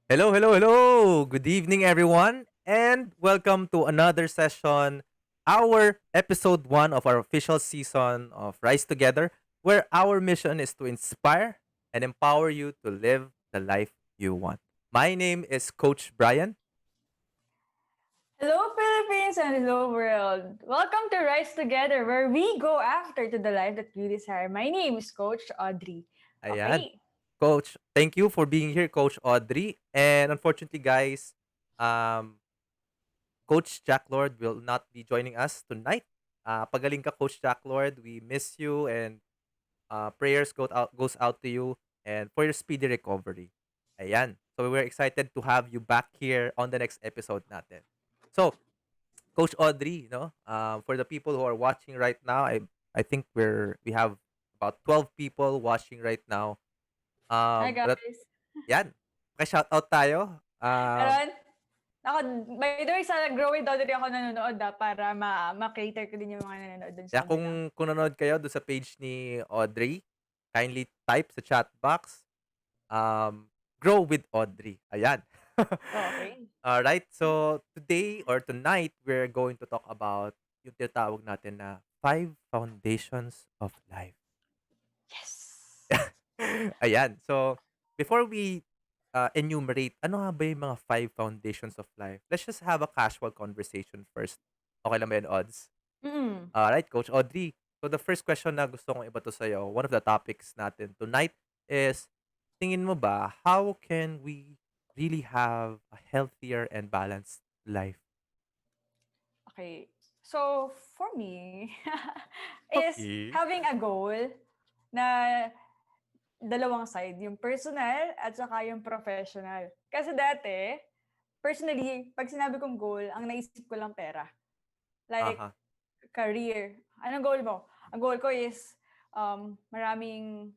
Hello, hello, hello. Good evening, everyone, and welcome to another session, our episode one of our official season of Rise Together, where our mission is to inspire and empower you to live the life you want. My name is Coach Brian. Hello, Philippines, and hello, world. Welcome to Rise Together, where we go after to the life that you desire. My name is Coach Audrey. Ayan, Okay. Coach. Thank you for being here, Coach Audrey. And unfortunately, guys, um, Coach Jack Lord will not be joining us tonight. Pagaling ka, Coach Jack Lord. We miss you and prayers goes out to you and for your speedy recovery. Ayan. So we're excited to have you back here on the next episode natin. So, Coach Audrey, for the people who are watching right now, I think we have about 12 people watching right now. Hi, But guys. yan, shout out tayo. Aron, ako, by the way, sa Grow with Audrey ako nanonood para ma-cater ko din yung mga nanonood dun sa kabila. Kung nanonood kayo do sa page ni Audrey, kindly type sa chat box, grow with Audrey. Ayan. Okay. Alright, so today or tonight, we're going to talk about yung tinatawag natin na five foundations of life. Yes. Ayan. So, before we enumerate, ano nga ba yung mga five foundations of life? Let's just have a casual conversation first. Okay lang ba yun, Odds? Mm. Alright, Coach Audrey. So, the first question na gusto kong ibato sa'yo, one of the topics natin tonight is, tingin mo ba, how can we really have a healthier and balanced life? Okay. So, for me, is Okay. having a goal na dalawang side, yung personal at saka yung professional. Kasi dati, personally, pag sinabi kong goal, ang naisip ko lang pera. Like, Aha. career. Anong goal mo? Ang goal ko is maraming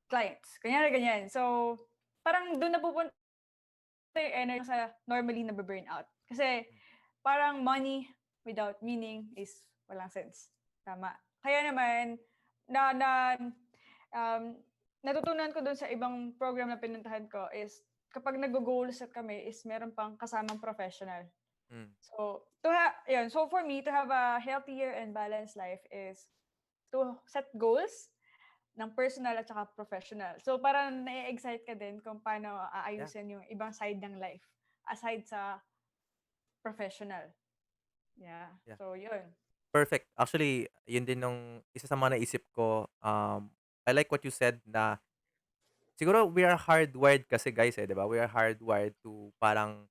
clients. Kanya ganyan. So, parang doon napupunta yung energy sa normally na-burn out. Kasi, parang money without meaning is walang sense. Tama. Kaya naman, na um, natutunan ko dun sa ibang program na pinuntahan ko is kapag nag-goal set kami is meron pang kasamang professional. Mm. So, yun. So, for me, to have a healthier and balanced life is to set goals ng personal at saka professional. So, parang na-excite ka din kung paano Yeah. aayusin yung ibang side ng life aside sa professional. Yeah. Yeah. So, yun. Perfect. Actually, yun din nung isa sa mga naisip ko. I like what you said na siguro we are hardwired kasi guys eh, 'di ba? We are hardwired to parang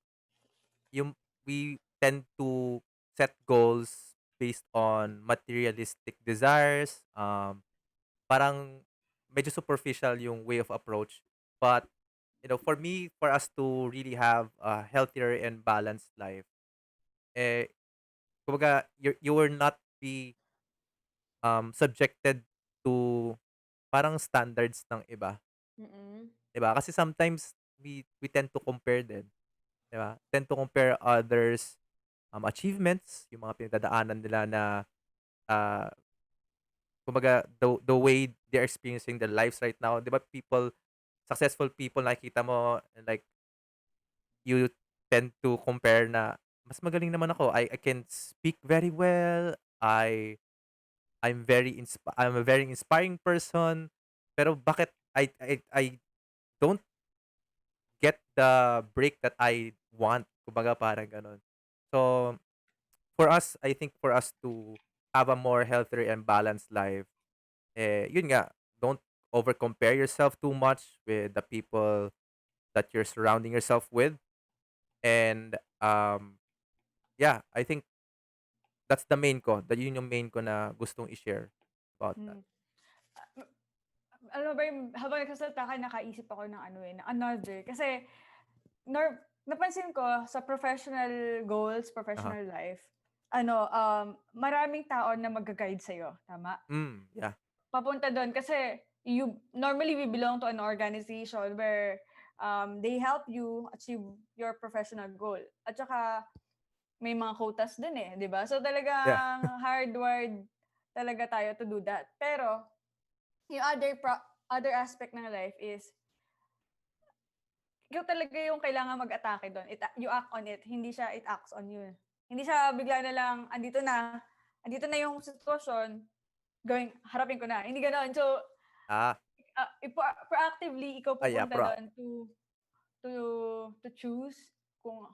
yung we tend to set goals based on materialistic desires. Parang medyo superficial yung way of approach. But for me, for us to really have a healthier and balanced life, eh, kumbaga, you will not be subjected to parang standards ng iba, Mm-mm. 'di ba? Kasi sometimes we tend to compare din, 'di ba? Tend to compare others achievements, yung mga pinagdadaanan nila na uh, kumbaga the way they're experiencing their lives right now, 'di ba? Successful people nakikita mo and like you tend to compare na mas magaling naman ako. I can speak very well. I'm a very inspiring person. Pero bakit I don't get the break that I want. Kumbaga parang gano'n. So, I think for us to have a more healthier and balanced life, yun nga, don't over compare yourself too much with the people that you're surrounding yourself with. And yeah, I think that's the main ko. Yun yung main ko na gustong i-share about that. Mm. Alam mo ba yung, habang nagsasalita ka, nakaisip ako ng ng another. Kasi, napansin ko sa professional goals, Uh-huh. professional life, maraming tao na mag-guide sa'yo. Tama? Yeah. Papunta doon kasi normally we belong to an organization where they help you achieve your professional goal. At saka may mga quotas din eh, 'di ba? So Yeah. talagang hardwired talaga tayo to do that. Pero yung other aspect ng life is ikaw talaga yung kailangan mag-atake dun, you act on it, hindi siya it acts on you. Hindi siya bigla na lang andito na yung sitwasyon, harapin ko na, hindi gano'n. So, Ah, proactively ikaw yeah, pupunta dun to to choose kung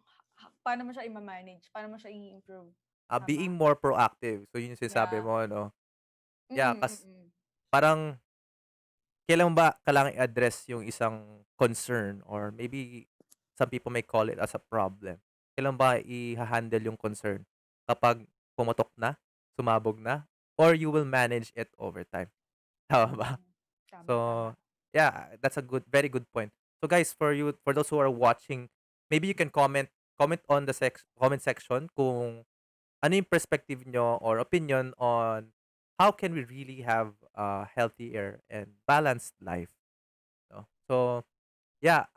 paano mo siya ima-manage, paano mo siya i-improve, being tama? more proactive. So, yun yung sinasabi Yeah. mo ano? Yeah, Mm, mm. parang kailan mo ba kailangang i-address yung isang concern or maybe some people may call it as a problem? Kailan ba iha-handle yung concern? Kapag pumutok na, sumabog na, or you will manage it over time, tama ba? Mm. So, Tama, tama. yeah, that's a very good point. So guys, for those who are watching, maybe you can comment on the comment section kung ano yung perspective nyo or opinion on how can we really have a healthier and balanced life, no? So, yeah,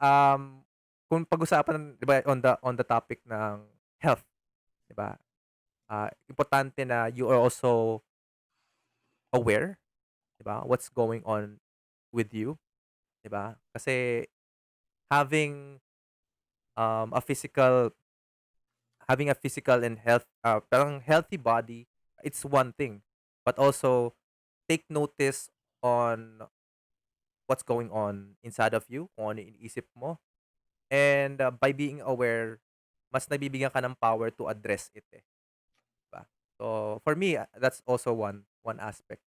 kung pag-usapan 'di ba on the topic ng health, 'di ba? Importante na you are also aware, 'di ba? What's going on with you, 'di ba? Kasi having um a physical having a physical and parang healthy body, it's one thing. But also take notice on what's going on inside of you, kung ano yung iniisip mo. And by being aware, mas nabibigyan ka ng power to address it eh. Diba? So for me, that's also one aspect.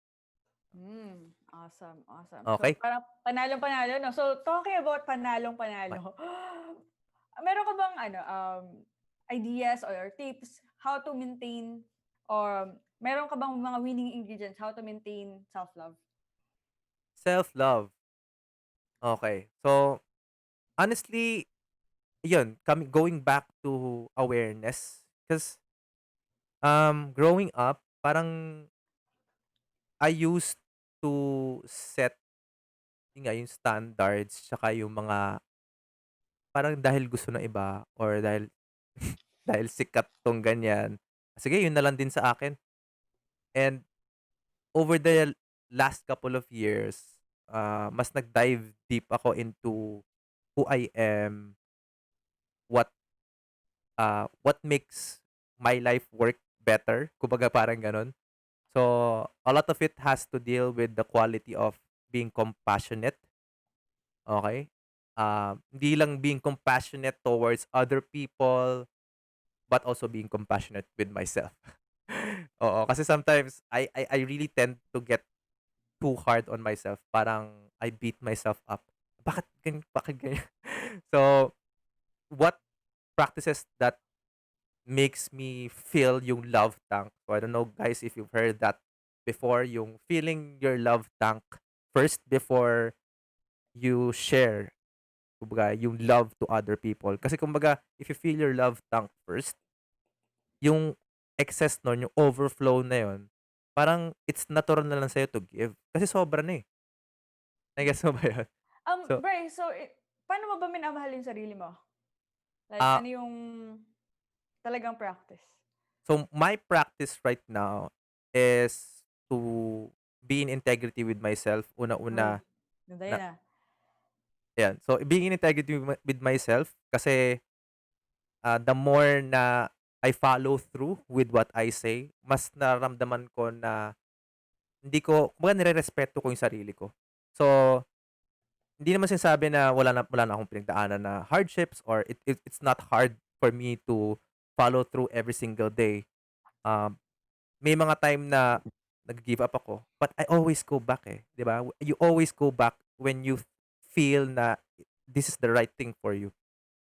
Awesome, awesome. So, Okay? parang panalong-panalo 'no? So, talking about Ma- panalong-panalo, meron ka bang ano, ideas or tips how to maintain or meron ka bang mga winning ingredients how to maintain self-love? Self-love. Okay. So honestly, yun, going back to awareness. Because growing up, parang I used to set yun nga, yung standards tsaka yung mga parang dahil gusto ng iba or dahil dahil sikat 'tong ganyan, sige yun na lang din sa akin. And over the last couple of years, mas nag-dive deep ako into who I am, what what makes my life work better, kumbaga parang gano'n. So, a lot of it has to deal with the quality of being compassionate, okay. Hindi lang being compassionate towards other people, but also being compassionate with myself. Oo, kasi sometimes I really tend to get too hard on myself, parang I beat myself up. Bakit ganyan? So, what practices that makes me feel yung love tank. So, I don't know guys if you've heard that before, yung feeling your love tank first before you share, kumbaga, yung love to other people. Kasi kumbaga, if you feel your love tank first, yung excess nun, yung overflow na yun, parang it's natural na lang sa'yo to give. Kasi sobra na eh. Nagets mo ba yun? So, Bri, so, paano mo ba minamahal yung sarili mo? Like, ah ano yung talagang practice? my practice right now is to be in integrity with myself. Uy, Una-una, ganda na yan, yan. So, being in integrity with myself kasi, the more na I follow through with what I say, mas nararamdaman ko na hindi ko kumbaga nirerespeto ko yung sarili ko. So, hindi naman sinasabi na wala na akong pinagdaanan na hardships or it's not hard for me to follow through every single day. Um, may mga time na nag-give up ako, but I always go back eh, 'di ba? You always go back when you feel na this is the right thing for you.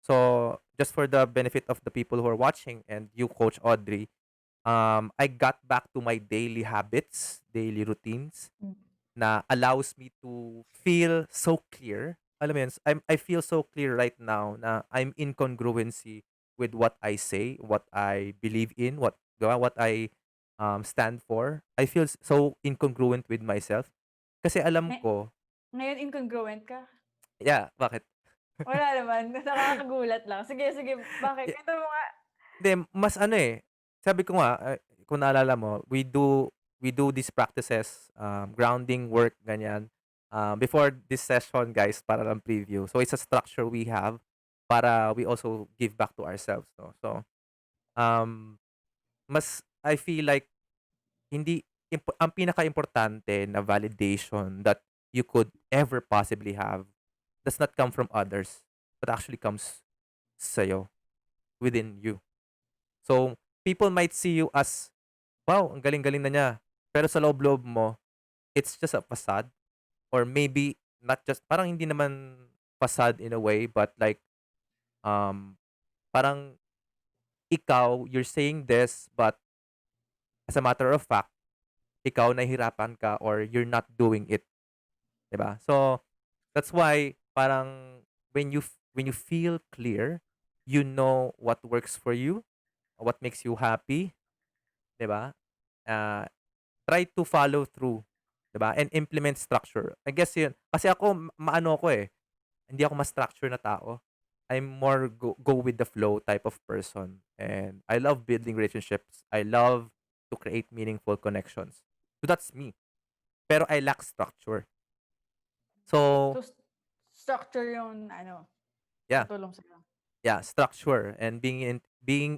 So, just for the benefit of the people who are watching and you, Coach Audrey, I got back to my daily habits, daily routines Mm. na allows me to feel so clear. Alam mo yun, I feel so clear right now na I'm in congruency with what I say, what I believe in, what I stand for. I feel so incongruent with myself. Kasi alam Ngay ko, ngayon incongruent ka? yeah, bakit? Wala naman, nakakagulat lang. Sige, sige, bakit? Y- Kuwento mo nga. Hindi, mas ano eh, sabi ko nga, kung naalala mo, we do these practices, grounding work, ganyan. Before this session, guys, para lang preview. So, it's a structure we have. para we also give back to ourselves, 'no. So, um, mas I feel like hindi ang pinakaimportante na validation that you could ever possibly have does not come from others, but actually comes sa'yo, within you. So, people might see you as, "Wow, ang galing-galing na niya." Pero sa loob-loob mo, it's just a facade or maybe not just parang hindi naman facade in a way, but like, um, parang ikaw, you're saying this, but as a matter of fact, ikaw nahihirapan ka or you're not doing it, 'di ba? So, that's why parang when you feel clear, you know what works for you, what makes you happy, 'di ba? Ah, try to follow through, 'di ba? And implement structure. I guess 'yun. Kasi ako maano ako eh, hindi ako ma-structure na tao. I'm more go with the flow type of person. And I love building relationships. I love to create meaningful connections. So that's me. Pero I lack structure. So, So, structure yung ano, yeah. tutulong sa'yo. Yeah, structure and being in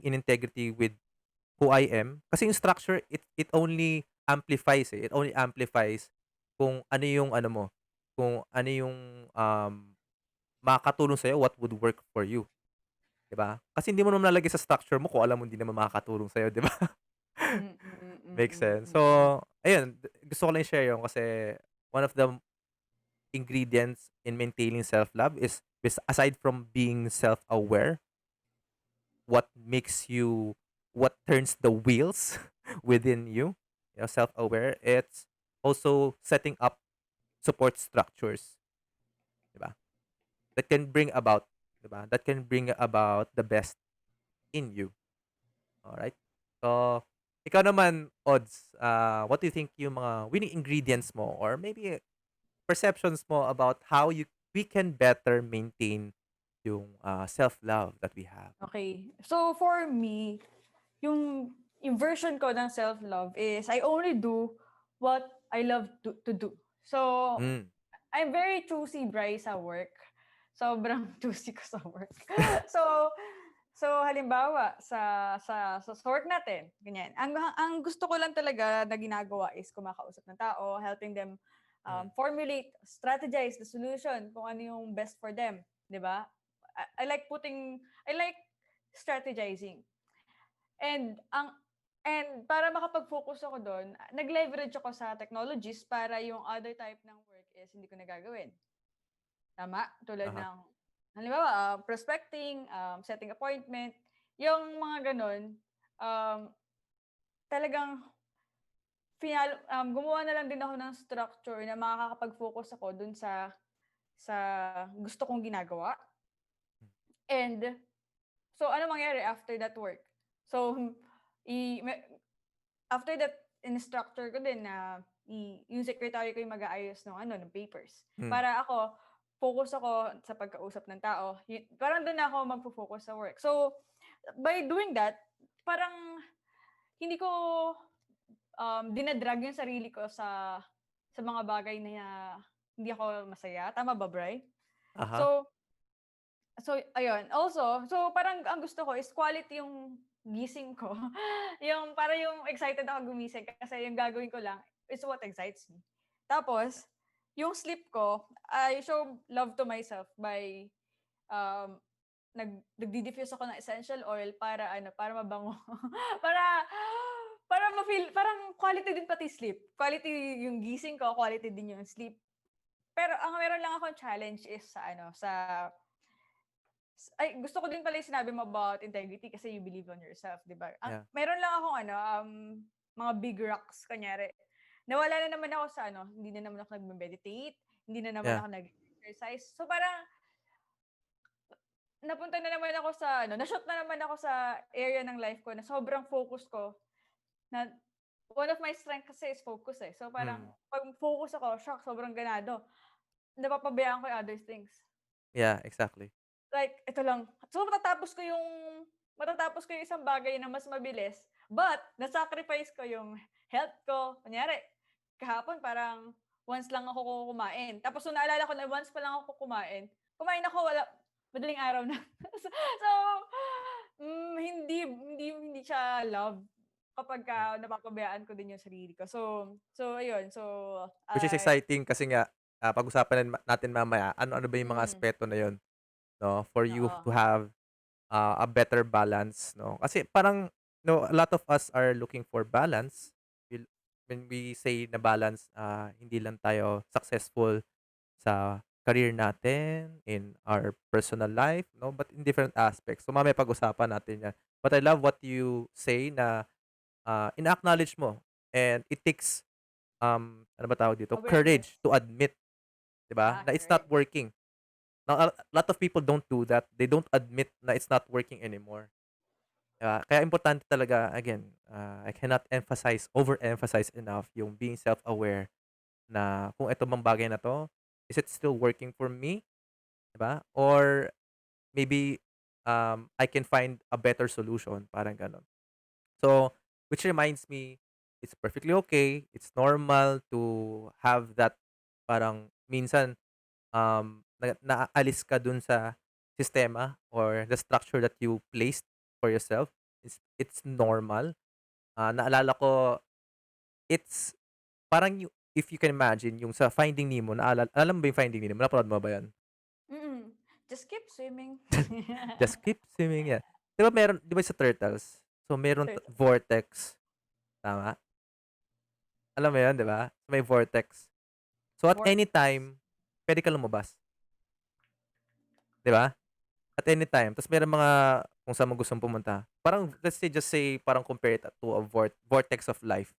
integrity with who I am. Kasi yung structure, it only amplifies eh. It only amplifies kung ano yung ano mo, kung ano yung makakatulong sa'yo, what would work for you, 'di ba? Kasi hindi mo naman lalagay sa structure mo kung alam mo hindi naman makakatulong sa'yo, 'di ba? Mm, mm, Makes mm, sense. So, mm. ayun, gusto ko lang i-share yun kasi one of the ingredients in maintaining self-love is aside from being self-aware, what makes you what turns the wheels within you, self-aware, it's also setting up support structures, 'di ba? That can bring about, 'di ba? That can bring about the best in you. All right? So, ikaw naman, Odds, what do you think yung mga winning ingredients mo or maybe perceptions mo about how we can better maintain yung self-love that we have? Okay. So, for me, yung yung version ko ng self-love is I only do what I love to do. So, Mm. I'm very choosy, Bri, sa work. Sobrang choosy ko sa work. So, halimbawa sa work natin, ganyan. Ang gusto ko lang talaga na ginagawa is kumakausap ng tao, helping them Mm. formulate, strategize the solution kung ano yung best for them, 'di ba? I like strategizing. And para makapag-focus ako doon, nag-leverage ako sa technologies para yung other type ng work is hindi ko na gagawin. Tama? Tulad Aha. ng halimbawa, prospecting, setting appointment, yung mga gano'n, um, talagang gumawa na lang din ako ng structure na makakapag-focus ako dun sa gusto kong ginagawa. And so, ano mangyari after that work? So, i me after that, in-structure ko din na yung secretary ko yung mag-aayos ng ano, ng papers. Mm. Para ako, focus ako sa pagkausap ng tao. Parang do'n ako magfo-focus sa work. So, by doing that, parang hindi ko dinadrag yung sarili ko sa mga bagay na hindi ako masaya. Tama ba, Bri? Aha. So, ayun. Also, parang ang gusto ko is quality yung gising ko. Yung excited ako gumising kasi yung gagawin ko lang is what excites me. Tapos, yung sleep ko, I show love to myself by um, nagdi-diffuse ako ng essential oil para ano, para mabango. para para ma-feel, parang quality din pati sleep. Quality yung gising ko, quality din yung sleep. Pero ang meron lang akong challenge is sa ano, ay, gusto ko din pala yung sinabi mo about integrity kasi you believe on yourself, 'di ba? Yeah. Meron lang akong ano, mga big rocks kunyari. Nawala na naman ako sa ano, hindi na naman ako nagme-meditate, hindi na naman Yeah. ako nag-exercise. So parang napunta na naman ako sa ano, na-shoot na naman ako sa area ng life ko na sobrang focus ko na one of my strength kasi is focus eh. So parang Mm. 'pag focus ako, shock, sobrang ganado. Napapabayaan ko yung other things. Yeah, exactly. Like, ito lang. So, matatapos ko yung isang bagay na mas mabilis, but na-sacrifice ko yung health ko. Kunyari, kahapon parang once lang ako kumain. Tapos nung naalala ko na once pa lang ako kumain ako, madaling araw na. So, hindi siya love Mm. kapagka napapabayaan ko din yung sarili ko. So ayun. So, Which is exciting kasi nga, pag-usapan natin mamaya ano-ano ba yung mga mm, aspeto na yun, 'no, for you oo. to have, a better balance, 'no? Kasi parang, a lot of us are looking for balance. Will when we say na balance, hindi lang tayo successful sa career natin, in our personal life, 'no, but in different aspects. So, mamaya pag-usapan natin 'yan. But I love what you say na, ina-acknowledge mo and it takes, ano ba tawag dito, courage Awareness. to admit, 'di ba, na it's not Correct. working. Now, a lot of people don't do that. They don't admit na it's not working anymore. Kaya importante talaga again, I cannot overemphasize enough yung being self-aware na kung eto bang bagay na 'to, is it still working for me, 'di ba? Or maybe, I can find a better solution, parang gano'n. So, which reminds me, it's perfectly okay, it's normal to have that parang minsan, naalis ka dun sa sistema or the structure that you placed for yourself. It's normal. Naalala ko, it's parang if you can imagine yung sa Finding Nemo, alam mo ba yung Finding Nemo, napanood mo ba yun? Mm. Just keep swimming. Just keep swimming, yeah. 'Di ba sa turtles, so meron Turtle. vortex, tama? Alam mo yun, 'di ba? May vortex. So, at any Vortex. time, puwede kang lumabas, 'di ba? At any time. Ta's merong mga kung saan mo gustong pumunta. Parang just say parang compare it to a vortex of life,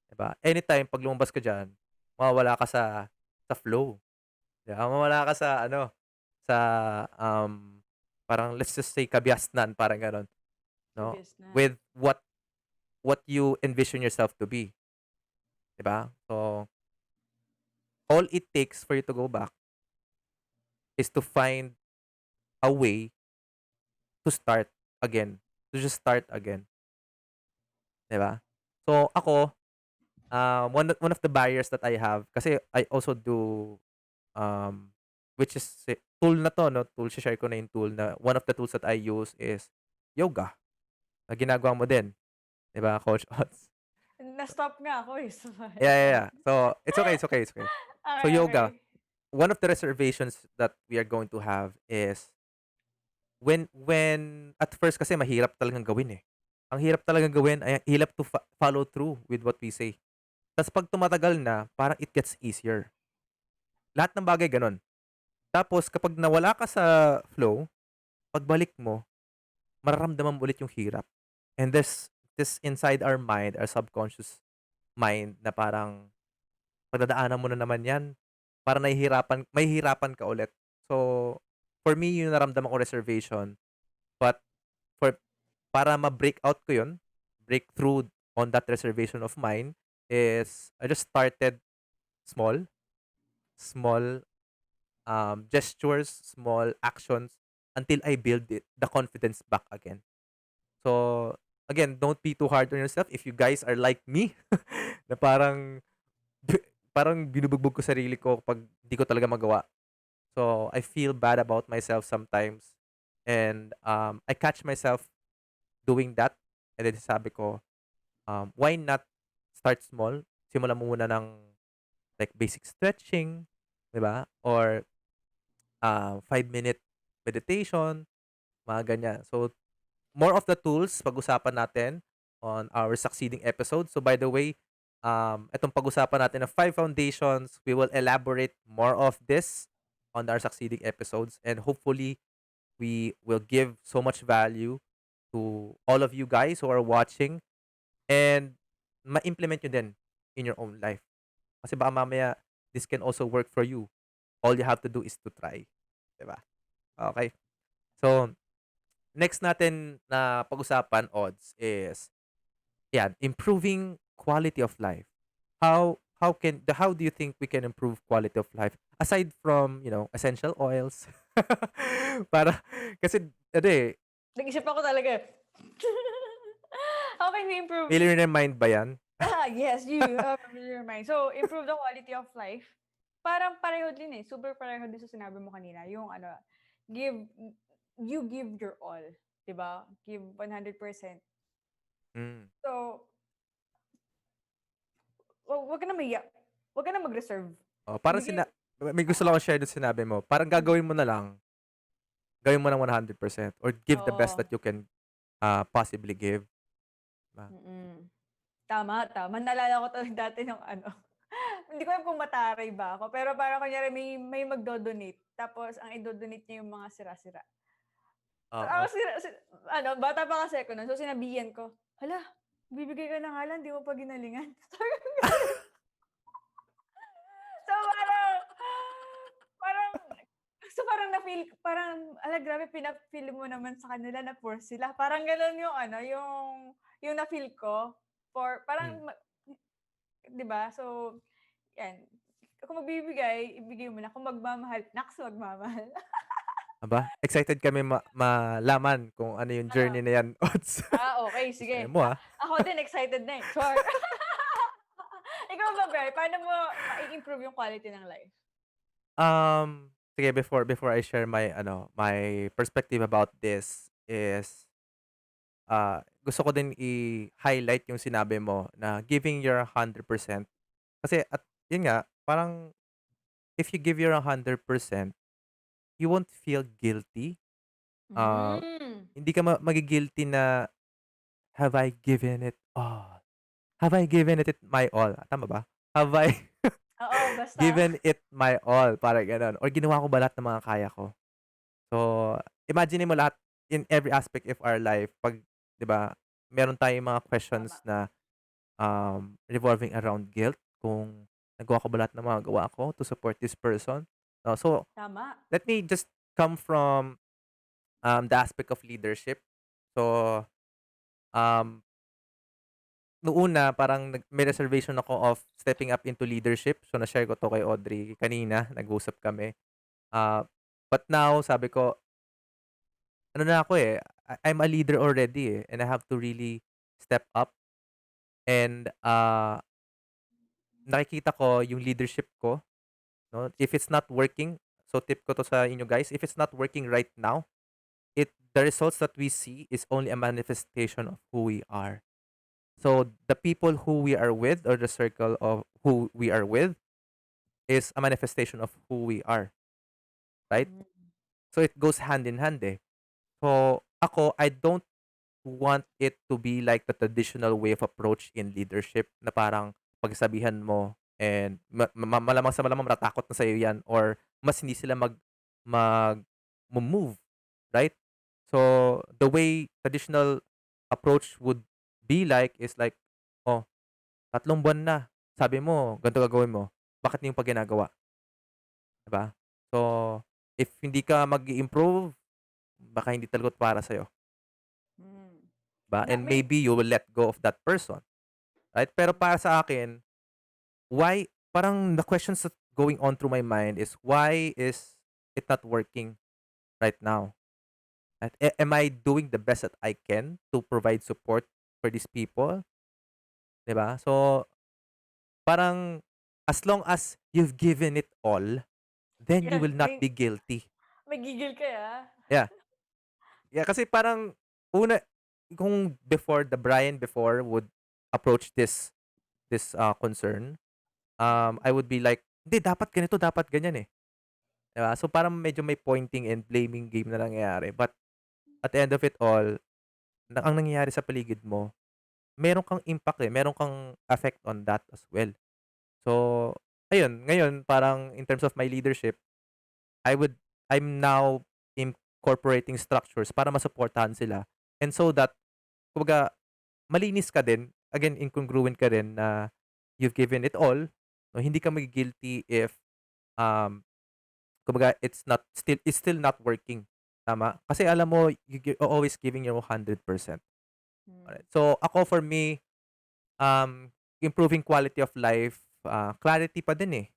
'di ba? Anytime 'pag lumabas ka diyan, mawawala ka sa flow, 'di ba? Mawawala ka sa ano, sa, parang let's just say kabiasnan, parang gano'n, 'no? Kabisnan. With what you envision yourself to be, 'di ba? So, all it takes for you to go back is to find a way to start again, to just start again, 'di ba? So, ako, one of the barriers that I have kasi I also do, which is tool na 'to, 'no, share ko na yung tool na one of the tools that I use is yoga, na ginagawa mo din, 'di ba, Coach Ots? Na-stop nga ako, eh. Yeah, yeah, Sorry. yeah. So, it's okay, it's okay, it's okay. So, Okay, yoga, okay. one of the reservations that we are going to have is when at first kasi mahirap talagang gawin, eh. Ang hirap talagang gawin ay hirap to follow through with what we say. Tas 'pag tumatagal na, parang it gets easier. Lahat ng bagay gano'n. Tapos kapag nawala ka sa flow, pagbalik mo, mararamdaman mo ulit yung hirap. And this inside our mind, our subconscious mind na parang pagdadaanan mo na naman 'yan, parang mahihirapan ka ulit. So, for me, yung naramdaman ko reservation, but for para ma-break out ko yun, break through on that reservation of mine is I just started small, small, gestures, small actions until I build the confidence back again. So, again, don't be too hard on yourself if you guys are like me na parang binubugbog ko sarili ko 'pag di ko talaga magawa. So, I feel bad about myself sometimes and, I catch myself doing that and then sabi ko, why not start small? Simulan mo muna ng like basic stretching, 'di ba? Or, 5-minute meditation, mga ganyan. So, more of the tools pag-usapan natin on our succeeding episode. So, by the way, itong pag-usapan natin ng 5 foundations, we will elaborate more of this on our succeeding episodes and hopefully we will give so much value to all of you guys who are watching and ma-implement nyo din in your own life. Kasi baka mamaya this can also work for you. All you have to do is to try. 'Di ba? Okay. So, next natin na pag-usapan, Odds, is yan, improving quality of life. How do you think we can improve quality of life aside from, essential oils? Para kasi ano, eh, Nag-isip ako talaga. How can we improve? millionaire mind ba 'yan? Yes, you have a familiar mind. So, improve the quality of life. Parang pareho din, eh, super pareho din sa sinabi mo kanina, yung ano, give you give your all, 'di ba? Give 100%. Hmm. So, wag ka na mahiya. Wag ka na mag-reserve. Oh, parang Ibigay may gusto lang oo, akong share dun sa sinabi mo. Parang hmm, gagawin mo na lang, gawin mo ng 100% or give the best oo, that you can, possibly give, 'di ba? mm. Tama, tama. Naalala ko tuloy dati nung ano, hindi ko alam kung mataray ba ako, pero parang kunyari may magdo-donate, tapos ang ido-donate niya yung mga sira-sira. Oo. Tapos ano, bata pa kasi ako nun, so sinabihan ko, "Hala, bibigay ka na nga lang, 'di mo pa ginalingan." Sabi ko gano'n. So parang parang na-feel parang, "Hala, grabe pina-feel mo naman sa kanila na poor sila." Parang gano'n yung ano, yung na-feel ko for Hmm. parang 'di ba? So, 'yan, kung magbibigay, ibigay mo na, kung magmamahal, naks magmamahal. Aba, excited kami malaman kung ano yung Ano? journey na yan, Odds. Okay, sige. Share mo, Ako din excited na, eh, char. Ikaw ba, Bri, paano mo mai-improve yung quality ng life? Sige, before I share my ano, my perspective about this is, gusto ko din i-highlight yung sinabi mo na giving your 100%. Kasi at yun nga, parang if you give your 100%, you won't feel guilty. Ah, Hmm, hindi ka magi-guilty na, "Have I given it all? Have I given it my all?" Tama ba? Have I oo, basta. given it my all, parang gano'n, or ginawa ko ba lahat ng mga kaya ko? So, imaginin mo lahat in every aspect of our life 'pag 'di ba, meron tayong mga questions Tama, na, revolving around guilt, kung nagawa ko ba lahat ng mga gawa ko to support this person? So, tama. let me just come from, the aspect of leadership. So, um, noong una parang may reservation ako of stepping up into leadership. So, na-share ko 'to kay Audrey kanina, nag-usap kami. Ah, but now sabi ko, ano na ako, eh, I'm a leader already, eh, and I have to really step up and, nakikita ko yung leadership ko 'no, if it's not working, so tip ko 'to sa inyo guys, if it's not working right now, the results that we see is only a manifestation of who we are. So, the people who we are with or the circle of who we are with is a manifestation of who we are, right? Hmm, So, it goes hand in hand, eh. So, ako, I don't want it to be like the traditional way of approach in leadership na parang pagsabihan mo and malamang sa malamang matatakot na sa'yo 'yan or mas hindi sila move, right? So, the way traditional approach would be like is like, "Oh, 3 buwan na, sabi mo ganito gagawin mo, bakit hindi mo pa ginagawa?" 'Di ba? So, if hindi ka mag-i-improve, baka hindi talaga 'to para sa'yo, hmm. 'di ba? Na And may maybe you will let go of that person. Right? Pero para sa akin, why parang the questions that going on through my mind is why is it not working right now? At am I doing the best that I can to provide support for these people, 'di ba? So, parang as long as you've given it all, then you 'yan, will not be guilty. may gigil ka, ah. Yeah. Yeah, kasi parang una kung before the Brian before would approach this concern, Mm, I would be like, "Hindi dapat ganito, dapat ganyan, eh." 'Di ba? So, parang medyo may pointing and blaming game na nangyayari. But at the end of it all, ang nangyayari sa paligid mo, meron kang impact, eh, meron kang effect on that as well. So, ayun, ngayon parang in terms of my leadership, I would I'm now incorporating structures para masuportahan sila and so that kumbaga malinis ka din, again incongruent ka rin na you've given it all, no, hindi ka magi-guilty if, um kumbaga it's still not working, tama? Kasi alam mo you're always giving your 100%. hmm. Alright. So ako for me, improving quality of life, clarity pa din, eh.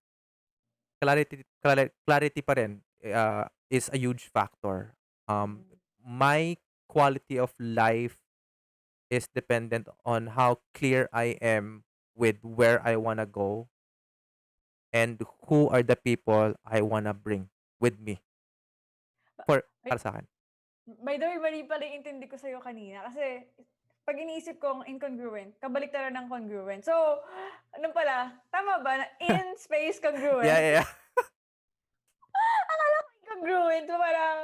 Clarity pa rin, is a huge factor. Mm. My quality of life is dependent on how clear I am with where I wanna go and who are the people I wanna bring with me. Para sa'kin. By the way, mali pala yung intindi ko sa'yo kanina kasi 'pag iniisip kong incongruent, kabaliktaran ng congruent. So, ano pala, tama ba na in space Yeah, congruent? yeah, yeah. Akala ko incongruent, so parang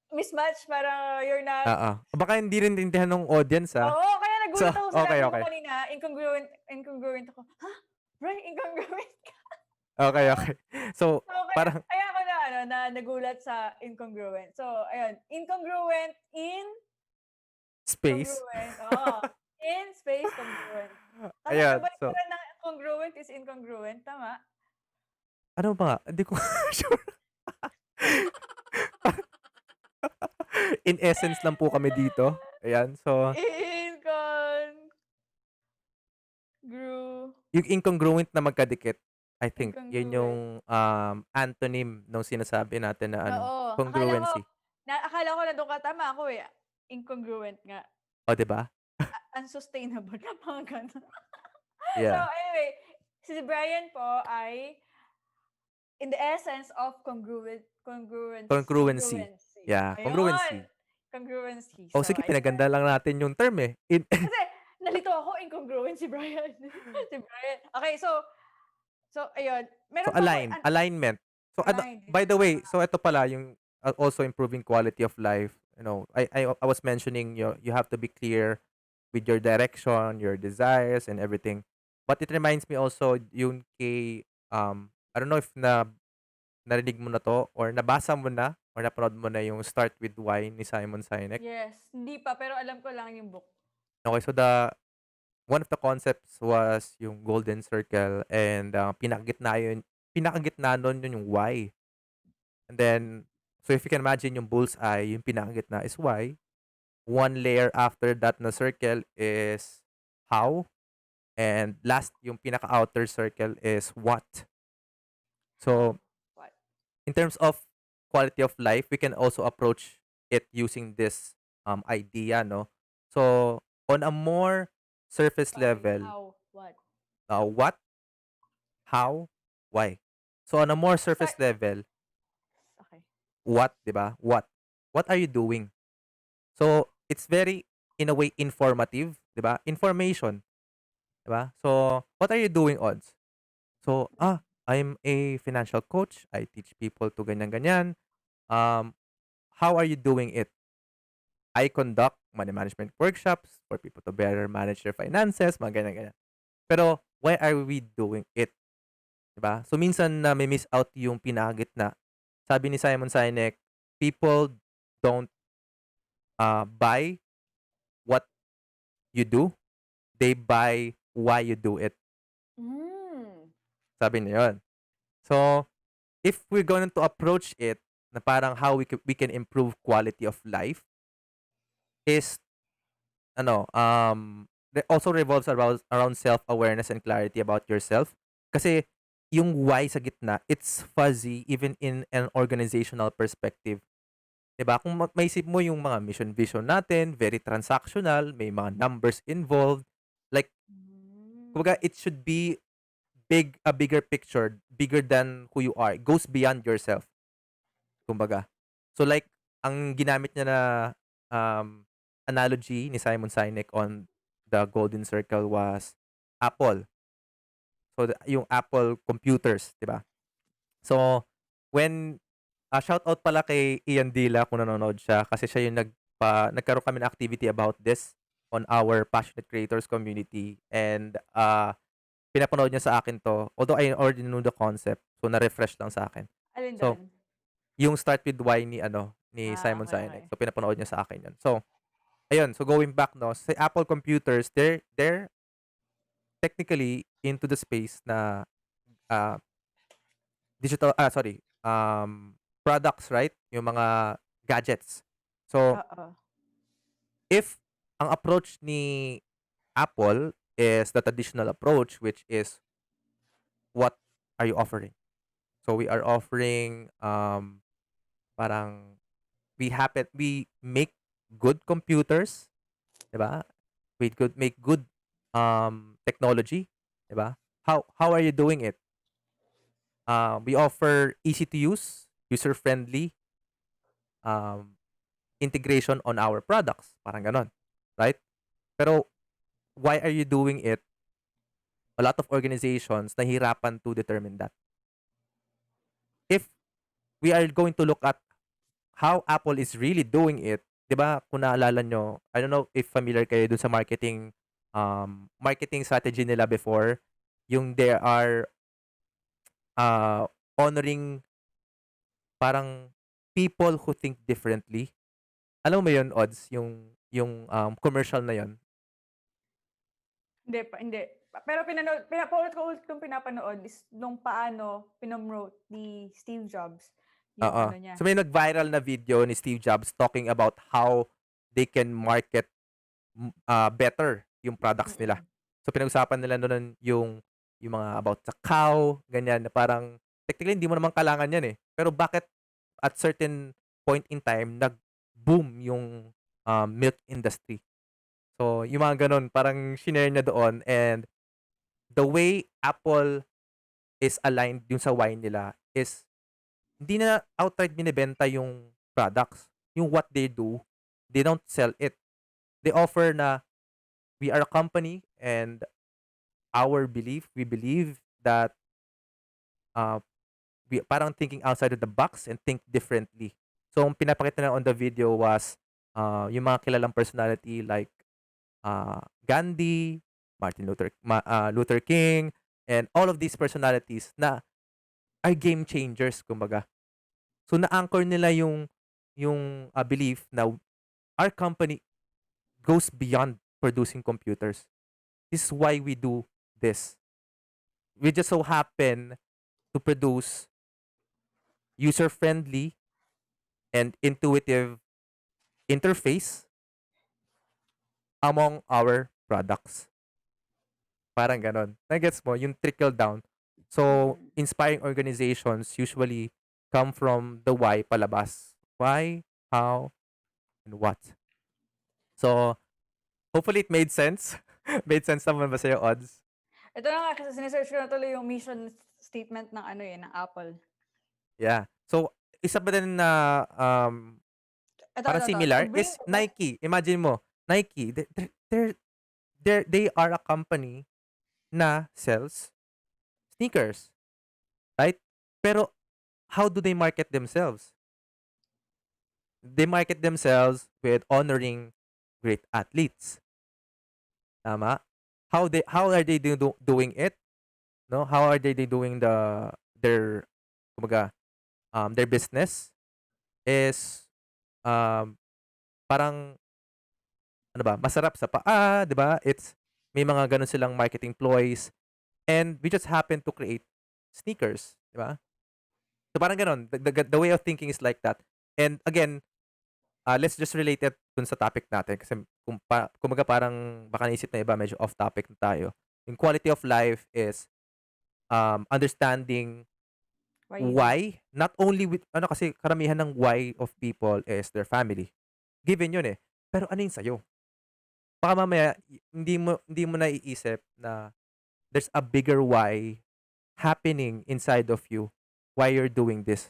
mismatch, parang you're not Oo. Baka hindi rin naintindihan nung audience, oo, kaya So, nagulat ako sa okay, sinabi mo okay. kanina, incongruent incongruent ako. Ha? Bri, incongruent ka? Okay, okay. So, So, kaya parang kaya ako na ano, na nagulat sa incongruent. So, ayun, incongruent in space. congruent, oo. In space congruent. Kasi Ayan, so kabaliktaran ng congruent is incongruent, tama? ano ba nga, hindi ko sure. In essence lang po kami dito, ayan. So, Incongru yung incongruent na magkadikit, I think yun yung, incongruent. antonym nung sinasabi natin na ano, Oo, congruency. akala ko nandun ka, tama ako, eh, incongruent nga, Oh, 'di ba? unsustainable, mga gano'n. So, Yeah, anyway, si Brian po ay in the essence of congruency. congruency. Yeah, Ayun, congruency. congruency. Oh, So, sige ayan. pinaganda lang natin yung term, eh. Kasi nalito ako, incongruent si Brian. Si Brian. Okay, so ayun, So, meron pa ako alignment. So, ano aligned. by the way, Tama. so eto pala yung, also improving quality of life, I was mentioning you have to be clear with your direction, your desires, and everything. But it reminds me also yung I don't know if narinig mo na 'to or nabasa mo na or napanood mo na yung Start With Why ni Simon Sinek. Yes, hindi pa, pero alam ko lang yung book. Okay, so one of the concepts was yung golden circle and, pinakagitna nun yun yung why. And then, so if you can imagine yung bullseye, yung pinakagitna is why. One layer after that na circle is how. And last, yung pinaka-outer circle is what. How? So, What? in terms of quality of life, we can also approach it using this idea, no? So, on a more surface Why? level, How? What? what, how, why. So, on a more Start. surface level, Okay. what, di ba? What? What are you doing? So, it's very, in a way, informative, di ba? Information, di ba? So, what are you doing, Odds? So, I'm a financial coach. I teach people to ganyan-ganyan. Um, how are you doing it? I conduct money management workshops for people to better manage their finances, mga ganyan-ganyan. Pero, why are we doing it? Diba? So, minsan na may miss out yung pinakagitna. Sabi ni Simon Sinek, people don't buy what you do, they buy why you do it. Mm. Sabi niya yun. So, if we're going to approach it na parang how we can improve quality of life is also revolves around self-awareness and clarity about yourself. Kasi yung why sa gitna, it's fuzzy even in an organizational perspective. 'Di ba? Kung maisip mo yung mga mission vision natin, very transactional, may mga numbers involved. Like, kumbaga, Mm. it should be a bigger picture, bigger than who you are. It goes beyond yourself, kumbaga. So like, ang ginamit niya na analogy ni Simon Sinek on the golden circle was Apple. So yung Apple computers, 'di ba? So when shout out pala kay Ian Dila kung nanonood siya kasi siya yung nagkaroon kami ng activity about this on our passionate creators community and pinapanood niya sa akin 'to. Although I already knew the concept, so na-refresh lang sa akin. Alin So, dun? yung Start With Why ni Simon Okay, Sinek. okay. So, pinapanood niya sa akin 'yun. So, ayun. So, going back 'no, sa Apple computers, they're technically into the space na, ah, products, right? Yung mga gadgets. So, Oo. if ang approach ni Apple is the traditional approach, which is, what are you offering? So, we are offering, parang we make good computers, 'di ba? We could make good technology, 'di ba? How are you doing it? We offer easy to use, user friendly, um, integration on our products, parang gano'n, right? Pero why are you doing it? A lot of organizations nahihirapan to determine that. If we are going to look at how Apple is really doing it, 'di ba, kung naalala niyo, I don't know if familiar kayo dun sa marketing strategy nila before, yung they are, honoring parang people who think differently. Alam mo yun, Odds, yung commercial na yun? Hindi. Pero paulit-ulit kong pinapanood is nung paano pinomote ni Steve Jobs yung Oo. ano niya. So, may nag-viral na video ni Steve Jobs talking about how they can market, better yung products nila. Mm. So, pinag-usapan nila nun yung mga about sa cow, ganyan, na parang technically hindi mo naman kailangan yan, eh. Pero bakit at certain point in time nag-boom yung, milk industry. So, yung mga gano'n parang shinare niya doon, and the way Apple is aligned yung sa wine nila is hindi na outright binebenta yung products. Yung what they do, they don't sell it. They offer na, "We are a company and we believe that, uh, we parang thinking outside of the box and think differently." So, ang pinapakita nila on the video was, yung mga kilalang personality like, Gandhi, Luther King, and all of these personalities na are game changers kumbaga. So, na-anchor nila yung belief na our company goes beyond producing computers. This is why we do this. We just so happen to produce user-friendly and intuitive interface among our products. Parang gano'n. Na-gets mo yung trickle down. So, Mm. inspiring organizations usually come from the why palabas. Why, how, and what. So, hopefully it made sense. Made sense naman ba sa'yo, Odds? Ito na nga kasi sinesearch ko na tuloy yung mission statement ng ano, ng Apple. Yeah. So, isa pa din na, parang Ito, to similar bring is Nike. Imagine mo, Nike, they are a company na sells sneakers, right? Pero how do they market themselves? They market themselves with honoring great athletes, tama? How are they doing it, no? How are they doing their kumbaga, their business is, um, parang ano ba, masarap sa paa, 'di ba? May mga gano'n silang marketing ploys, and we just happen to create sneakers, 'di ba? So, parang gano'n, the way of thinking is like that. And again, let's just relate it dun sa topic natin kasi kumbaga parang baka naisip na iba medyo off topic na tayo. Yung quality of life is, understanding why you do it. why, not only with ano, kasi karamihan ng why of people is their family. Given yun, eh. Pero ano yung sa'yo? Baka mamaya hindi mo naiisip na there's a bigger why happening inside of you, why you're doing this.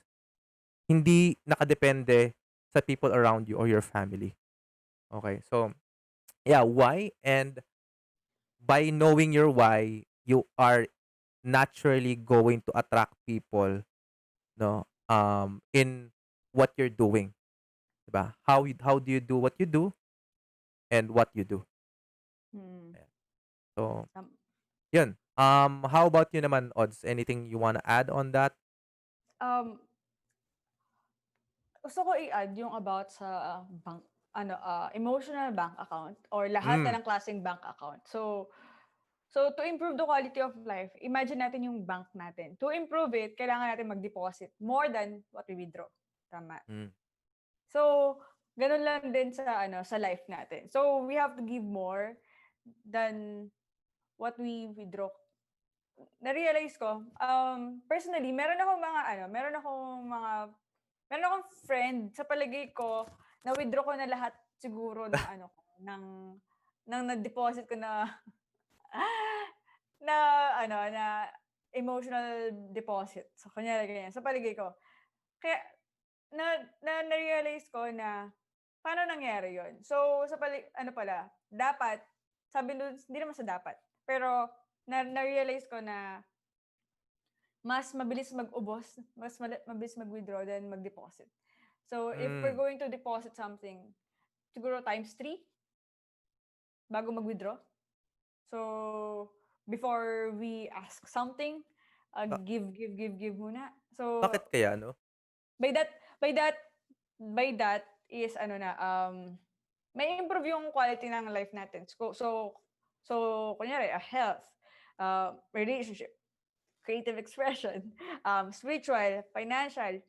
Hindi nakadepende sa people around you or your family. Okay? So, yeah, why, and by knowing your why, you are naturally going to attract people, no, in what you're doing, 'di ba? How do you do what you do and what you do. Mm. Ayan. So, Um, 'yun. How about you naman, Odds? Anything you wanna add on that? um, Gusto ko i-add yung about sa bank emotional bank account or lahat Hmm, na ng klaseng bank account. So to improve the quality of life, imagine natin yung bank natin. To improve it, kailangan natin mag-deposit more than what we withdraw. Tama. hmm, So, ganun lang din sa life natin. So, we have to give more than what we withdraw. Na-realize ko, personally, meron akong friend sa palagay ko, na-withdraw ko na lahat siguro ng ng nag-deposit ko na na na emotional deposit. So, kunyari ganyan, sa palagay ko. Kaya na-realize ko na paano nangyari yun. So, ano pala, dapat, sabi nun, hindi naman sa dapat, pero na-realize ko na mas mabilis mag-ubos, mabilis mag-withdraw than mag-deposit. So, if we're Hmm, going to deposit something, siguro times 3 bago mag-withdraw. So, before we ask something, ba give muna. So, bakit kaya 'no? by that, by that, by that is ano na, may improve yung quality ng life natin. Kunyari, health, relationship, creative expression, spiritual, financial,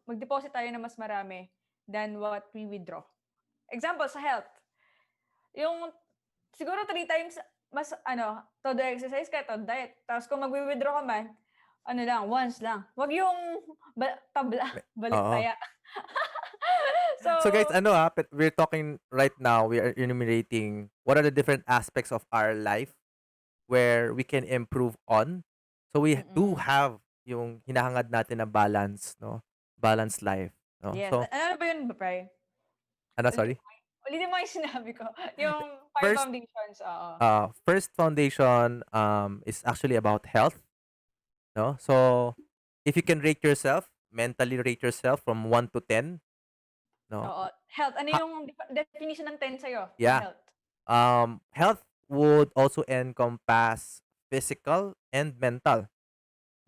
mag-deposit tayo na mas marami than what we withdraw. Example, sa health, yung siguro 3 times mas todo exercise ka, todo diet. Tapos kung magwi-withdraw ka man, lang, once lang. Wag yung tabla, Me Oo. baliktaya. So, So guys, we're talking right now, we are enumerating what are the different aspects of our life where we can improve on. So we do mm. have yung hinahangad natin na balance, 'no, balanced life, 'no. Yes. So Ano ba yun, Bri? ano, Ulitin sorry? mo ulitin mo yung sinabi ko. Yung 5 First, foundations, oo. first foundation, is actually about health, 'no. So if you can rate yourself, mentally rate yourself from 1 to 10, 'no, Oo. Health, ano ha yung definition ng 10 sa'yo, ng yeah. health? Health would also encompass physical and mental.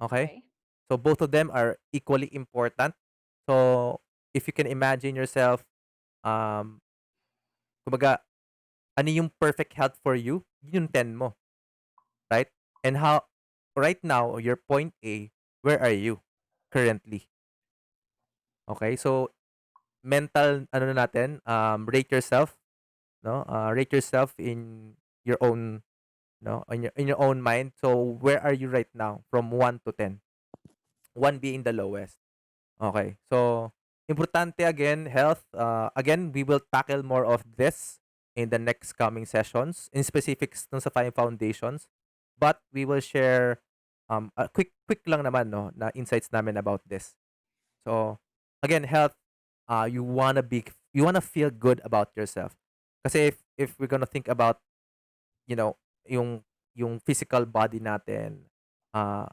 Okay? Okay. So both of them are equally important. So if you can imagine yourself, um, kumbaga, ano yung perfect health for you, yun yung 10 mo, right? And how, right now, your point A, where are you currently? Okay? So mental, ano na natin, rate yourself, no? Rate yourself in your own, no? In your own mind. So where are you right now from 1 to 10? 1 being the lowest. Okay. So, importante again, health. Again, we will tackle more of this in the next coming sessions, in specifics dun sa 5 foundations. But we will share a quick lang naman, no, na insights namin about this. So, again, health, you wanna feel good about yourself. Kasi if we're gonna think about, you know, yung yung physical body natin, uh,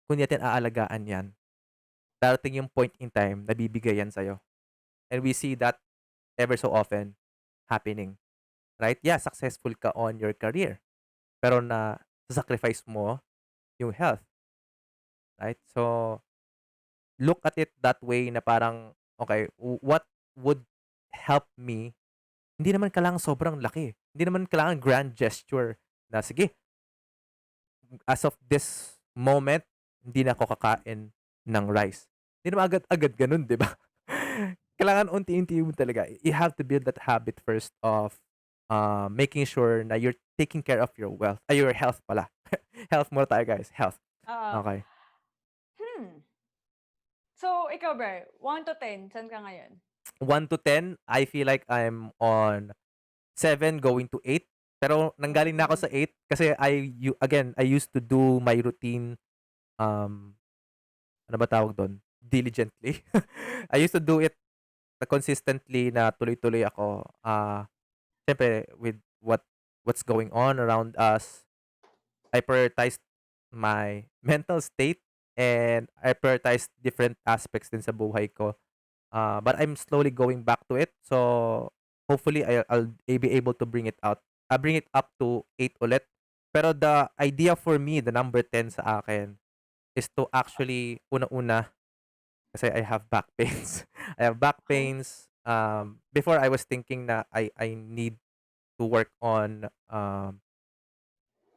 kung di natin aalagaan 'yan, darating yung point in time na bibigay yan sa'yo. And we see that ever so often happening, right? Yeah, successful ka on your career, pero na sacrifice mo yung health, right? So, look at it that way na parang, okay, what would help me? Hindi naman kailangan sobrang laki. Hindi naman kailangan grand gesture na, sige, as of this moment, hindi na ako kakain ng rice. Hindi naman agad-agad ganun, di ba? Kailangan unti-unti mo talaga. You have to build that habit first of making sure na you're taking care of your wealth, ay, your health pala. Health muna tayo, guys. Health. Oo. Okay. Hmm. So, ikaw, Bri, 1 to 10, saan ka ngayon? 1 to 10, I feel like I'm on 7 going to 8. Pero nanggaling na ako Mm. sa 8 kasi again, I used to do my routine, um, ano ba tawag dun? Diligently. I used to do it consistently na tuloy-tuloy ako. Siyempre with what's going on around us, I prioritized my mental state and I prioritized different aspects din sa buhay ko. But I'm slowly going back to it. So hopefully I'll be able to bring it out. Bring it up to 8 ulit. Pero the idea for me, the number 10 sa akin is to actually una-una kasi I have back pains. I have back Okay. pains. Before I was thinking na I need to work on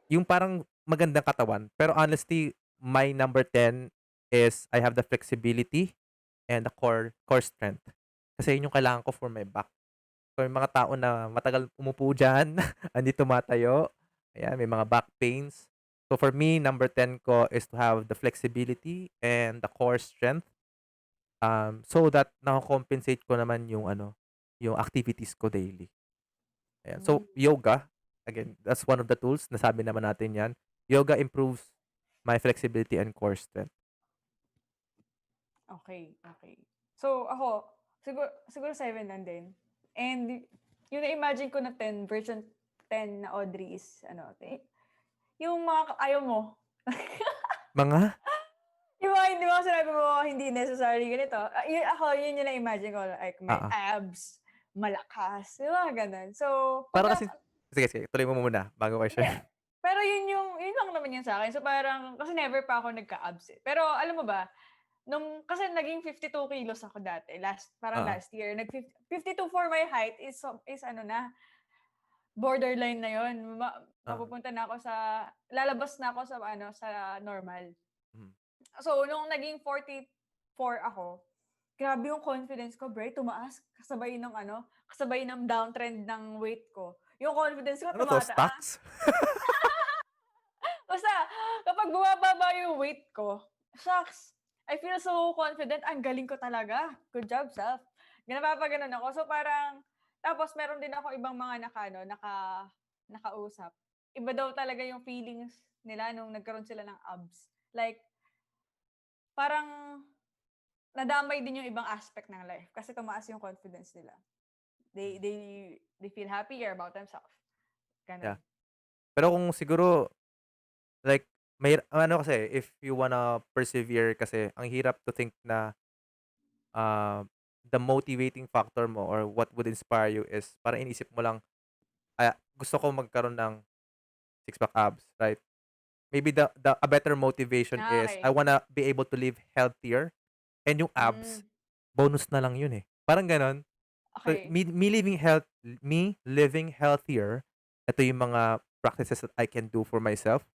yung parang magandang katawan. Pero honestly, my number 10 is I have the flexibility and the core strength. Kasi yun yung kailangan ko for my back. So, yung mga tao na matagal umupo diyan, hindi tumatayo, ayan, may mga back pains. So, for me, number 10 ko is to have the flexibility and the core strength, so that nako-compensate ko naman yung ano, yung activities ko daily. Ayan. Hmm. So, yoga, again, that's one of the tools, nasabi naman natin 'yan. Yoga improves my flexibility and core strength. Okay, okay. So ako, siguro 7 lang din. And yung na-imagine ko na 10, version 10 na Audrey is ano, yung mga ayaw mo. Mga? Yung mga hindi mo sinabi mo hindi necessarily ganito. Yun, ako, yun yung na-imagine ko. Like, may Oo. abs, malakas, yung mga ganun. So, Parang pagka, kasi sige, sige, tuloy mo muna bago ko hindi. i-share. Pero yun lang naman yun sa akin. So, parang, kasi never pa ako nagka-abs eh. Pero, alam mo ba, kasi naging 52 kilos ako dati, parang Oo, last year. 52 for my height is ano na, borderline na yun. oo, Mapupunta na ako lalabas na ako sa normal. mhm. So, nung naging 44 ako, grabe yung confidence ko, bre, tumaas kasabay ng downtrend ng weight ko. Yung confidence ko Ano 'to, tumataas. stocks? Basta, kapag bumababa yung weight ko, shucks, I feel so confident. Ang galing ko talaga. Good job, self. Napapaganon ako. So, parang, tapos meron din ako ibang mga nakausap. Iba daw talaga yung feelings nila nung nagkaroon sila ng abs. Like, parang nadamay din yung ibang aspect ng life kasi tumaas yung confidence nila. They Hmm, they they feel happier about themselves. Ganun. yeah. Pero kung siguro like may ano kasi, if you wanna persevere kasi ang hirap to think na, ah, the motivating factor mo or what would inspire you is parang iniisip mo lang, gusto ko magkaroon ng six pack abs, right? Maybe the a better motivation Ah, is I okay. wanna be able to live healthier and yung abs, Hmm, bonus na lang yun, eh, parang gano'n. So, okay. me living healthier, ito yung mga practices that I can do for myself.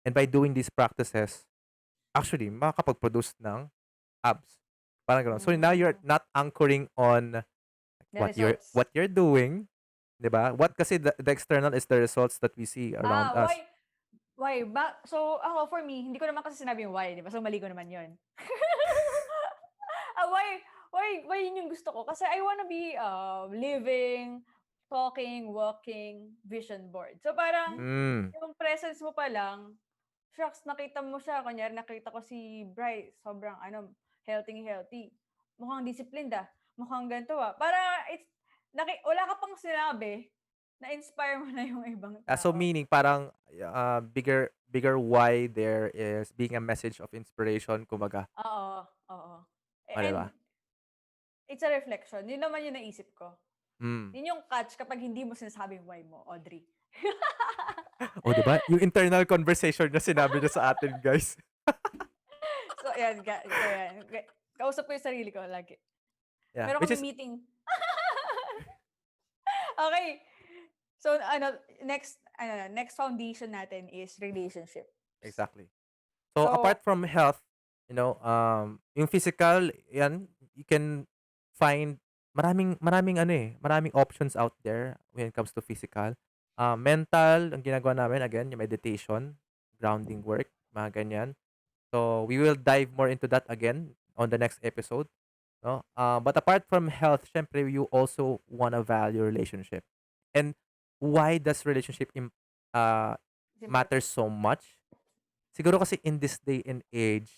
And by doing these practices, actually makakapag-produce ng abs. Parang gano'n. So now you're Hmm, not anchoring on the results. what you're doing, 'di ba? What kasi the external is the results that we see around Ah, us. so ako for me, hindi ko naman kasi sinabi yung why, 'di ba? So mali ko naman 'yun. Why yun yung gusto ko? Kasi I wanna be living, talking, walking vision board. So parang Hmm. yung presence mo pa lang, shucks, nakita mo siya. Kunyari, nakita ko si Bryce, sobrang healthy. Mukhang disciplined Mukhang ganito Para wala ka pang sinabi, na-inspire mo na yung ibang So tao. meaning parang, bigger why there is being a message of inspiration kumbaga, Oo, oo. oh, 'di And ba? it's a reflection. Yun naman yung naisip ko. Hmm. Yun yung catch kapag hindi mo sinasabi yung why mo, Audrey. Oh, 'di ba? Yung internal conversation na sinabi niya sa atin, guys. So, ayan, ayan. Kausap ko yung sarili ko lagi. Yeah, Meron which kami is meeting. Okay. So, next foundation natin is relationships. exactly. So So, apart from health, yung physical, yan, you can find maraming ano, eh, maraming options out there when it comes to physical. Mental, ang ginagawa namin again, yung meditation, grounding work, mga ganyan. So we will dive more into that again on the next episode, no? But apart from health, syempre you also wanna value relationship. And why does relationship uh, it's matter important. so much? Siguro kasi in this day and age,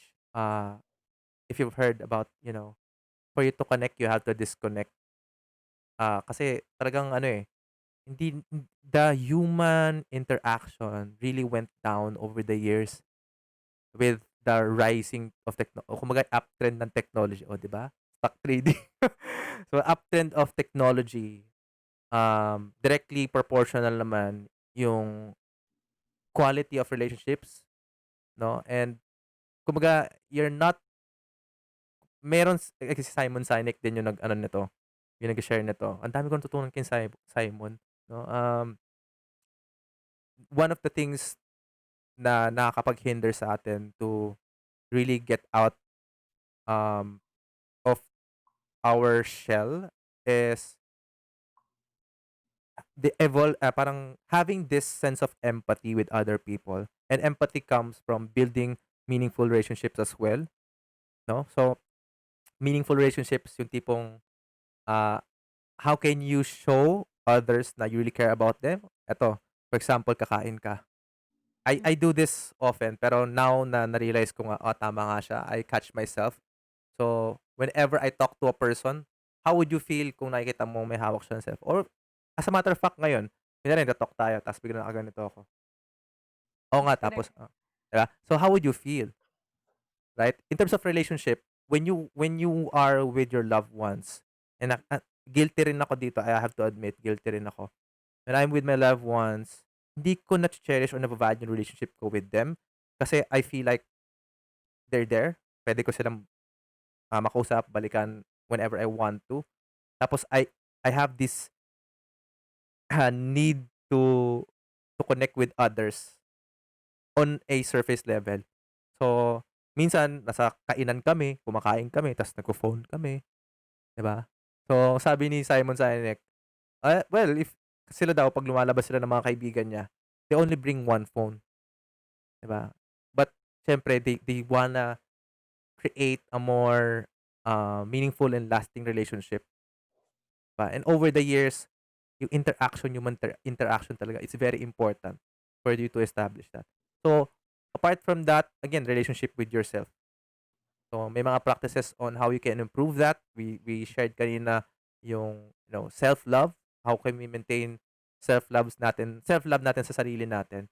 if you've heard about, for you to connect, you have to disconnect. Kasi talagang ano, eh, the human interaction really went down over the years with the rising of o kumbaga uptrend ng technology, oh, 'di ba? Stock trading. So, uptrend of technology, directly proportional naman yung quality of relationships, 'no? And kumbaga, you're not si Simon Sinek din yung nag-ano nito, yung nag-share nito. Ang dami kong natutunan kay Simon, 'no. One of the things na nakakapag-hinder sa atin to really get out, um, of our shell is parang having this sense of empathy with other people, and empathy comes from building meaningful relationships as well, 'no. So, meaningful relationships yung tipong, ah how can you show others na you really care about them? Eto, for example, kakain ka. I Mm. do this often pero now na na-realize ko nga, tama nga siya, I catch myself. So, whenever I talk to a person, how would you feel kung nakikita mo may hawak siyang cellphone? Or as a matter of fact ngayon, kunyari nagta-talk tayo tapos biglang nakaganito ako. Oo nga, tapos Disconnect. 'di ba? So, how would you feel, right? In terms of relationship, when you are with your loved ones, and guilty rin ako dito, I have to admit, guilty rin ako. When I'm with my loved ones, hindi ko na-che-cherish or nava-value yung relationship ko with them kasi I feel like they're there. Puwede ko silang, makausap, balikan whenever I want to. Tapos I have this, need to connect with others on a surface level. So, minsan nasa kainan kami, kumakain kami, ta's nagfo-phone kami, 'di ba? So, sabi ni Simon Sinek, well, if sila daw 'pag lumalabas sila ng mga kaibigan niya, they only bring one phone, 'di ba? But siyempre they wanna create a more, meaningful and lasting relationship ba. And over the years, yung interaction, human interaction talaga, it's very important for you to establish that. So, apart from that, again, relationship with yourself. So, may mga practices on how you can improve that. We shared kanina yung, self-love. How can we maintain self-love natin sa sarili natin.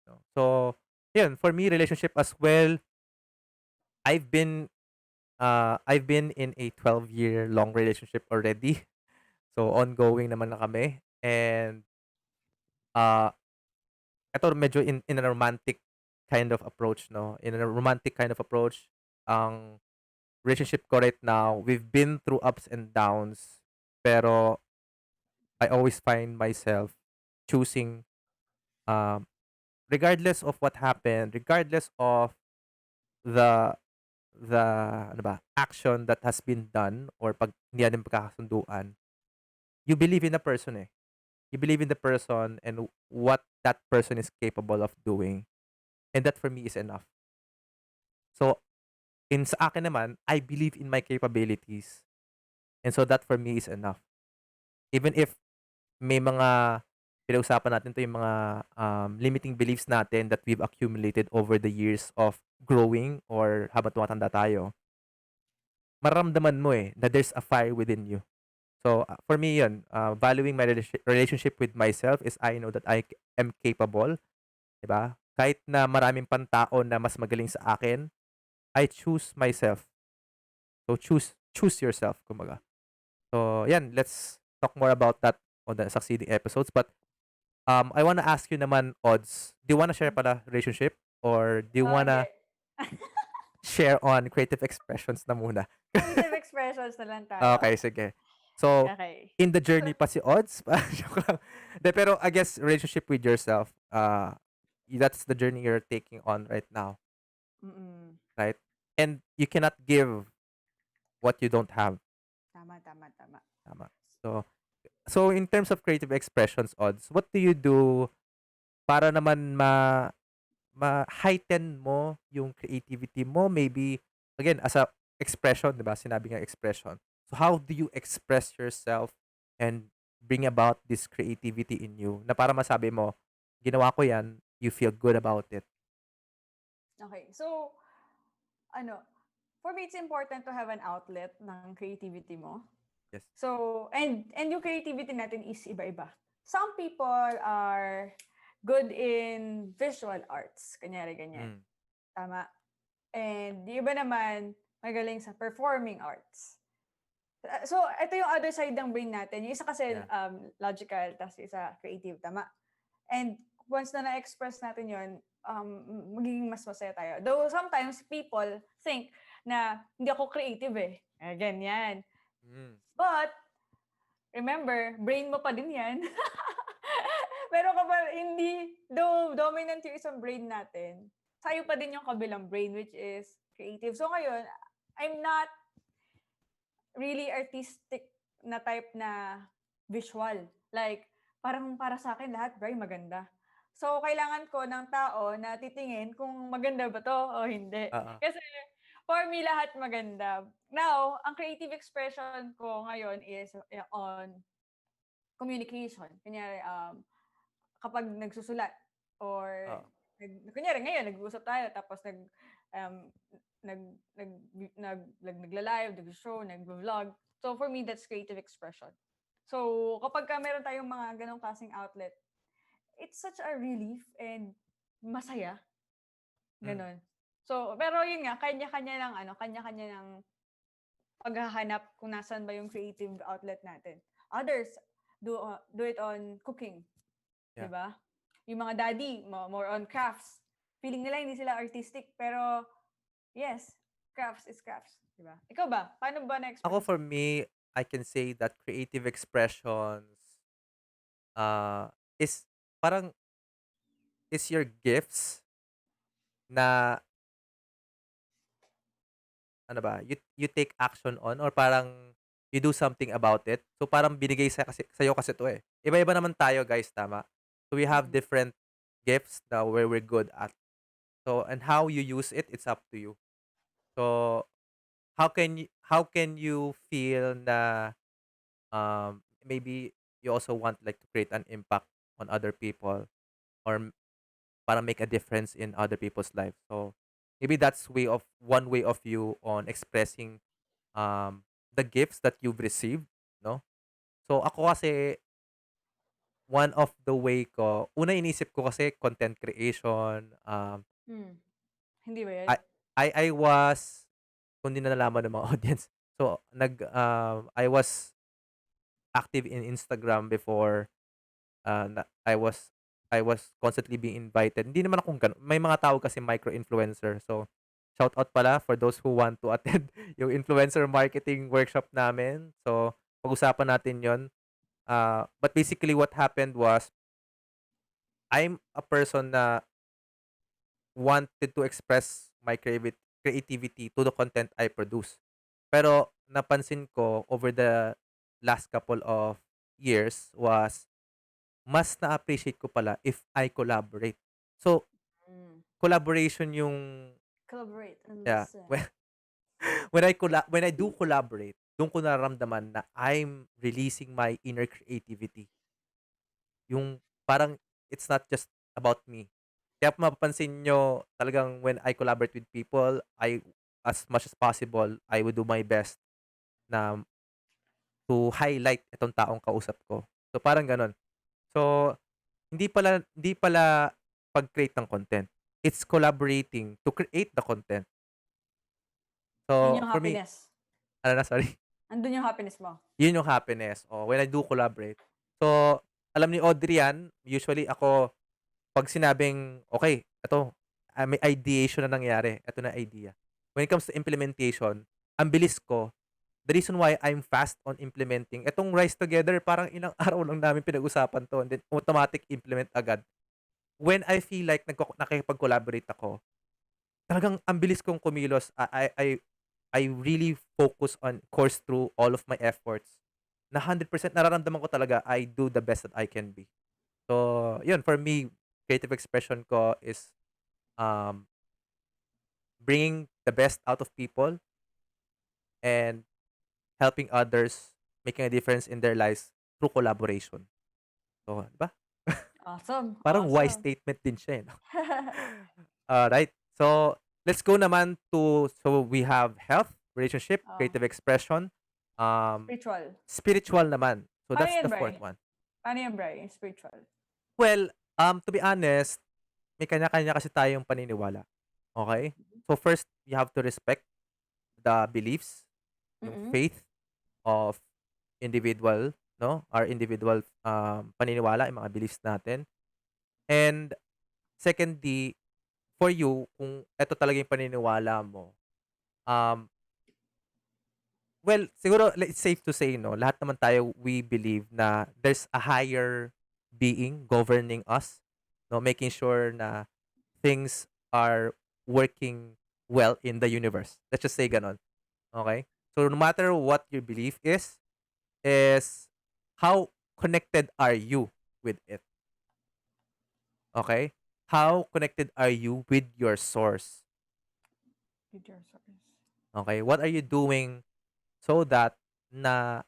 No? So, yun, for me, relationship as well, I've been, I've been in a 12-year long relationship already. So, ongoing naman na kami. And, ah, eto medyo in a romantic kind of approach 'no, in a romantic kind of approach, ang relationship ko right now, we've been through ups and downs, pero I always find myself choosing, um, regardless of what happened, regardless of the the ano ba, action that has been done or 'pag hindi natin pagkakasunduan, you believe in the person, eh. You believe in the person and what that person is capable of doing, and that for me is enough. So, sa akin naman, I believe in my capabilities, and so that for me is enough. Even if may mga pinag-usapan natin 'to yung mga, limiting beliefs natin that we've accumulated over the years of growing or habang tumatanda tayo, mararamdaman mo, eh, na there's a fire within you. So, for me 'yun, valuing my relationship with myself is I know that am capable, 'di ba? Kahit na maraming pang tao na mas magaling sa akin, I choose myself. So, choose yourself kumbaga. So, 'yan, let's talk more about that on the succeeding episodes. But, I wanna ask you naman, Odds, do you wanna share pala relationship or do you Hindi. wanna share on creative expressions na muna? Creative expressions na lang tayo. Okay, sige. So, Okay. in the So, journey pa si Odds? Joke lang. 'Di, pero I guess relationship with yourself, that's the journey you're taking on right now, mm. right? And you cannot give what you don't have, Tama, tama, tama. tama. So in terms of creative expressions, Odds, what do you do para naman ma-heighten mo yung creativity mo? Maybe, again, as a expression, 'di ba? Sinabi nga expression. So how do you express yourself and bring about this creativity in you na para masabi mo, ginawa ko 'yan, you feel good about it? Okay. So, ano, for me, it's important to have an outlet ng creativity mo. Yes. So, and yung creativity natin is iba-iba. Some people are good in visual arts, kanyari ganyan. Mm. Tama. And yung iba naman, magaling sa performing arts. So, ito yung other side ng brain natin. Yung isa kasi Yeah. logical, tapos isa creative, tama? And once na na-express natin yon, magiging mas masaya tayo. Though sometimes people think na hindi ako creative eh. Ganyan. Mm. But, remember, brain mo pa din yan. Pero kapag hindi, though dominant yung isang brain natin, sayo pa din yung kabilang brain, which is creative. So ngayon, I'm not really artistic na type na visual. Like, parang para sa akin lahat very maganda. So, kailangan ko ng tao na titingin kung maganda ba to o hindi. Oo. Kasi for me, lahat maganda. Now, ang creative expression ko ngayon is on communication. Kunyari, kapag nagsusulat or Oo. kunyari ngayon, nag-uusap tayo tapos um, nag, nag, nagla-live, nag-show, nag-vlog. So for me, that's creative expression. So kapag ka meron tayong mga ganong klaseng outlet, it's such a relief and masaya, Mm. ganon. So, pero yun nga, kanya-kanya ng kanya-kanya ng paghahanap kung nasaan ba yung creative outlet natin. Others do it on cooking, 'di Yeah. ba? Yung mga daddy, more on crafts. Feeling nila hindi sila artistic, pero yes, crafts is crafts, 'di ba? Ikaw ba? Paano ba Ako na-express for me, I can say that creative expressions, uh, is parang is your gifts na ano ba, you take action on or parang you do something about it. So, parang binigay sa'yo kasi 'to, eh. Iba-iba naman tayo guys, tama? So, we have Mm. different gifts na where we're good at. So, and how you use it, it's up to you. So, how can you feel na, maybe you also want like to create an impact on other people or parang make a difference in other people's lives. So, maybe that's one way of you on expressing the gifts that you've received, no? So ako kasi one of the way ko, una inisip ko kasi content creation, Hmm. Hindi ba yan? I I was kung di na nalaman ng mga audience. So I was active in Instagram before. I was constantly being invited. Hindi naman akong gano'n. May mga tao kasi micro-influencer. So, shout out pala for those who want to attend yung influencer marketing workshop namin. So, pag-usapan natin 'yon. But basically what happened was I'm a person na wanted to express my creativity to the content I produce. Pero napansin ko over the last couple of years was mas na-appreciate ko pala if I collaborate. So, Mm. collaboration yung Collaborate and yeah, listen. when I do collaborate, dun ko nararamdaman na I'm releasing my inner creativity. Yung parang it's not just about me. Kaya kung mapapansin niyo talagang when I collaborate with people, as much as possible, I would do my best na to highlight itong taong kausap ko. So, parang gano'n. So, hindi pala pag-create ng content. It's collaborating to create the content. Yun So, yung for me happiness. ano na, sorry? Andun yung happiness mo. Yun yung happiness, when I do collaborate. So, alam ni Audrey yan, usually ako 'pag sinabing, "Okey, eto, may ideation na nangyari, eto na idea." When it comes to implementation, ang bilis ko. The reason why I'm fast on implementing, etong Rise Together parang ilang araw lang namin pinag-usapan 'to and then automatic implement agad. When I feel like nakikipag-collaborate ako, talagang ang bilis kong kumilos. I really focus on course through all of my efforts na 100% nararamdaman ko talaga I do the best that I can be. So, yun for me, creative expression ko is, um, bringing the best out of people and helping others, making a difference in their lives through collaboration. So, 'di ba? Awesome, Parang wise awesome. statement din siya, eh, 'no? Alright. So, let's go naman we have health, relationship, Oh, creative expression, spiritual. spiritual naman. So, Paano that's yan, the fourth Bri? one. Paano yan, Bri? Spiritual. Well, to be honest, may kanya-kanya kasi tayong paniniwala, okey? So, first, you have to respect the beliefs, yung Mm. faith of individual, 'no, our individual, paniniwala, yung mga beliefs natin. And secondly, for you, kung eto talaga yung paniniwala mo, um, well, siguro it's safe to say 'no, lahat naman tayo we believe na there's a higher being governing us, 'no, making sure na things are working well in the universe. Let's just say gano'n, okey? So, no matter what your belief is how connected are you with it, okey? How connected are you with your source, With your source. okey? What are you doing so that na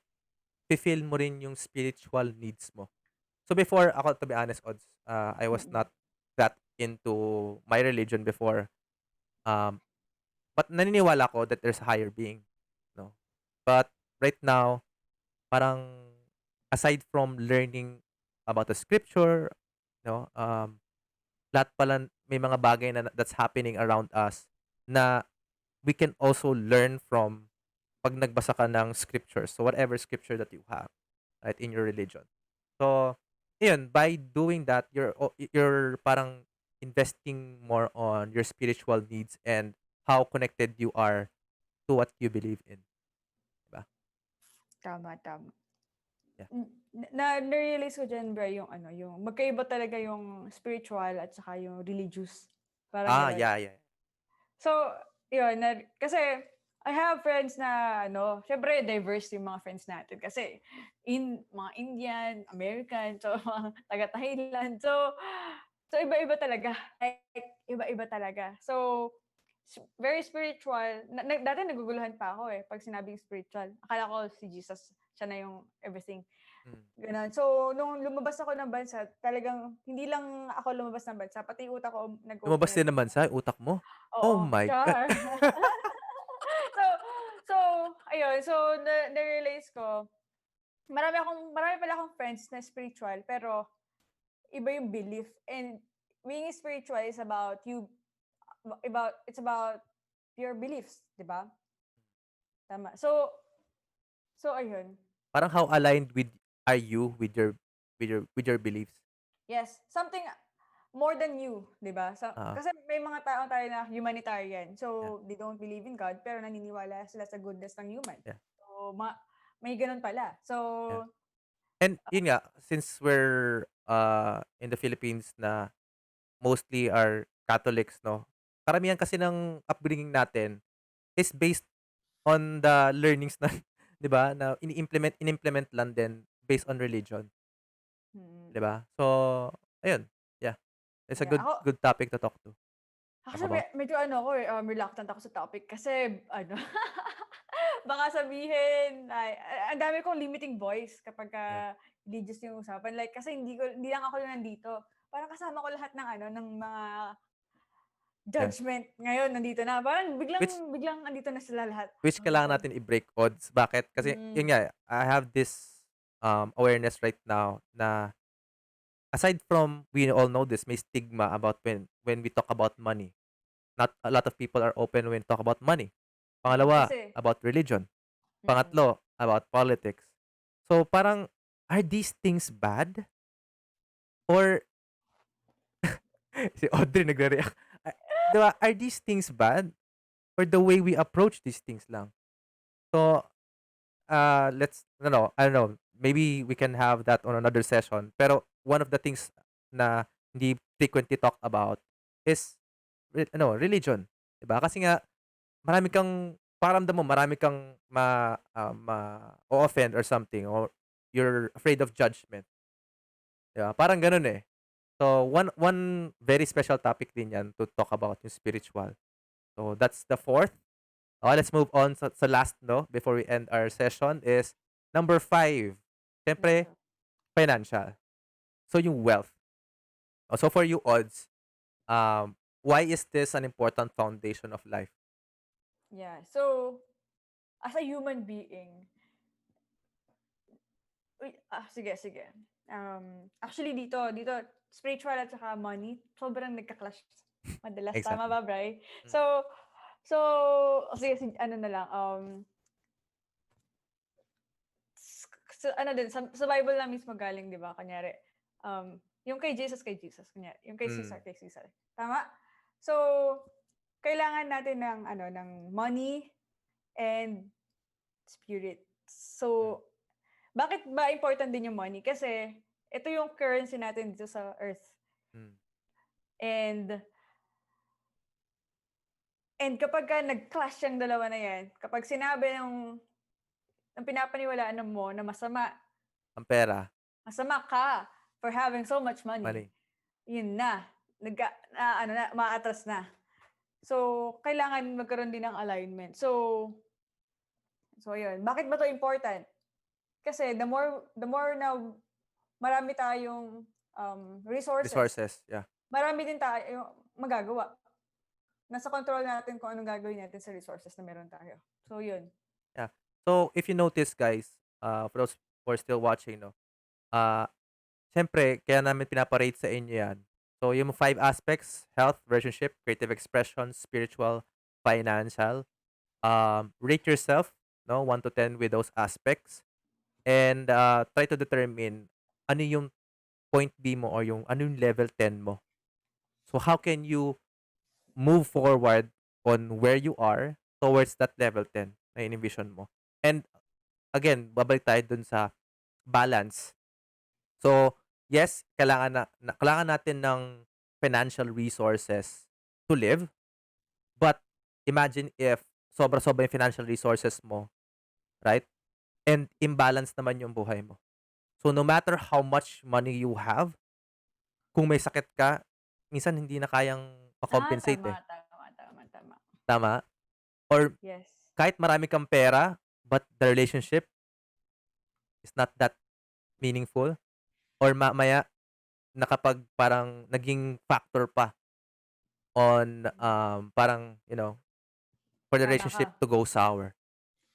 feel mo rin yung spiritual needs mo? So before ako to be honest I was Mm. not that into my religion before. But naniniwala ako that there's a higher being, 'no? But right now, parang aside from learning about the scripture, 'no, lahat pala may mga bagay na that's happening around us na we can also learn from 'pag nagbasa ka ng scriptures. So, whatever scripture that you have, right, in your religion. So, ayun, by doing that, you're parang investing more on your spiritual needs and how connected you are to what you believe in, 'di ba? Tama, tama. Yeah. Na-realize ko diyan bro yung ano, yung magkaiba talaga yung spiritual at saka yung religious, parang gano'n. Yeah, yeah. So, yun kasi I have friends na ano, siyempre diverse yung mga friends natin kasi mga Indian, American, so mga taga Thailand. So iba-iba talaga. Like iba-iba talaga. So very spiritual. Dati naguguluhan pa ako eh pag sinabing spiritual. Akala ko si Jesus siya na yung everything. Mm. Gano'n. So, nung lumabas ako ng bansa, talagang hindi lang ako lumabas ng bansa, pati yung utak ko nag-open Lumabas na din rin. naman sa utak mo? Oh Oo, my God. char. So so ayun, so na-realize ko, marami pala akong friends na spiritual, pero iba yung belief. And being spiritual is it's about your beliefs, 'di ba? Tama. So ayun. Parang how aligned are you with your beliefs? Yes, something more than you, 'di ba? Oo, Kasi may mga tao tayo na humanitarian. yeah, So, they don't believe in God pero naniniwala sila sa goodness ng human. yeah, So, may gano'n pala. So, yeah. And yun nga, since we're, in the Philippines na mostly are Catholics, 'no, karamihan kasi ng upbringing natin is based on the learnings na 'di ba, na inimplement lang din based on religion, mm, 'di ba? So, ayun, yeah, it's a yeah. good topic to talk Actually about. medyo ano ako, eh, reluctant ako sa topic kasi ano, baka sabihin ay ang dami kong limiting voice Yeah, kapagka religious yung usapan. Like kasi hindi lang ako yung nandito. Parang kasama ko lahat ng ano, ng mga yeah. judgment ngayon nandito na. Parang Which biglang andito na sila lahat. which kailangan natin i-break odds. Bakit? Kasi Mm, yun nga, I have this, awareness right now na aside from we all know this, may stigma about when we talk about money. Not a lot of people are open when talk about money. Pangalawa, kasi about religion. mm. Pangatlo, about politics. So parang, are these things bad? Or si Audrey nagre-react. 'Di ba, are these things bad? Or the way we approach these things lang? So, I don't know, maybe we can have that on another session. Pero one of the things na hindi frequently talk about is religion, 'di ba? Kasi nga marami kang pakiramdam mo marami kang o-offend or something or you're afraid of judgment, 'di ba? Parang gano'n, eh. So, one very special topic din 'yan to talk about yung spiritual. So, that's the fourth. Let's move on sa last 'no, before we end our session is number 5. Siyempre, Financial. financial. So, yung wealth. So for you, Odds, why is this an important foundation of life? Yeah. So, as a human being, sige, sige. Actually dito spiritual at saka money, sobrang nagka-clash madalas, tama Exactly. ba, Bri? Mm. So, sige, ano na lang, ano din, sa Bible na mismo galing, 'di ba? Kunyari, yung kay Jesus, kunyari, yung Mm. kay Caesar. Tama? So, kailangan natin ng ano, ng money and spirit. Mm. So, bakit ba important din yung money? Kasi ito yung currency natin dito sa earth. Mm. And kapagka nag-clash yang dalawa na yan, kapag sinabi ng pinapaniwalaan mo na Ang pera, masama ka for having so much money, money. yun na, ano na, umaatras na. So, kailangan magkaroon din ng alignment. So yun. Bakit ba 'to important? Kasi the more na marami tayong, resources, Resources, yeah. marami din tayong magagawa. nasa control natin kung anong gagawin natin sa resources na meron tayo. So, yun. Yeah. So, if you notice guys, for those who are still watching 'no, ah, siyempre kaya namin pinapa-rate sa inyo 'yan. So, yung 5 aspects, health, relationship, creative expression, spiritual, financial, rate yourself, no, 1 to 10 with those aspects and, try to determine ano yung point B mo or yung ano yung level 10 mo. So, how can you move forward on where you are towards that level 10 na in-envision mo? And again, babalik tayo dun sa balance. So, yes, kailangan natin ng financial resources to live, but imagine if sobra-sobra yung financial resources mo, right? And imbalance naman yung buhay mo. So, no matter how much money you have, kung may sakit ka, minsan hindi na kayang ma-compensate, Tama, eh, tama, tama, tama. tama? Or Yes. kahit marami kang pera, but the relationship is not that meaningful or mamaya nakapag parang naging factor pa on, parang, for the Tama ka. relationship to go sour,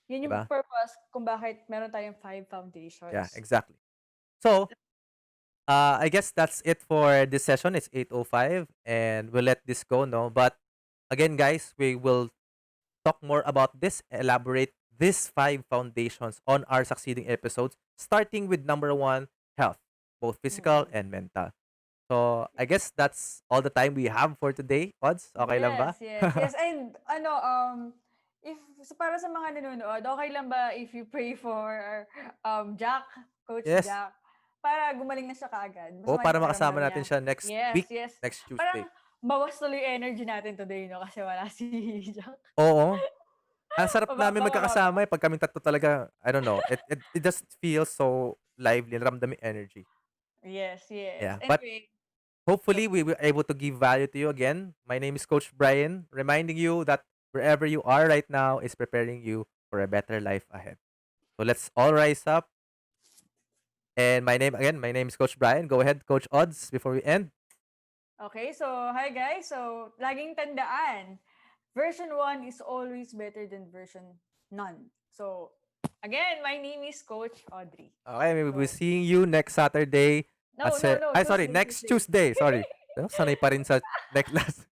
Yun 'di yung ba? purpose kung bakit meron tayong 5 Yeah, foundations. exactly. So, I guess that's it for this session. It's 8:05 and we'll let this go, no? But again, guys, we will talk more about this, elaborate these 5 foundations on our succeeding episodes, starting with number 1, health, both physical Mm. and mental. So, I guess that's all the time we have for today. Odds, okay lang ba? Yes, yes, yes. And ano, if para sa mga nanonood, okay lang ba if you pray for Jack, Coach Yes. Jack, para gumaling na siya kaagad? O Masama yung para makasama pakiramdam niya. natin siya next Yes, week, yes. next Tuesday. Parang bawas tuloy yung energy natin today, no? Kasi wala si Jack. Oo. Ang sarap namin Mababa. magkakasama, eh, 'pag kaming tatlo talaga, I don't know, it just feels so lively, ramdam yung energy. Yes, yes. Yeah, but Anyway, hopefully we were able to give value to you again. My name is Coach Brian, reminding you that wherever you are right now is preparing you for a better life ahead. So let's all rise up. And my name is Coach Brian. Go ahead, Coach Odds, before we end. okay, so hi guys. So, laging tandaan, version 1 is always better than version none. So, again, my name is Coach Audrey. Okay, we will be So, seeing you next Saturday no, no, no, sorry, Tuesday, next Tuesday. Tuesday, sorry. Sanay pa rin sa next last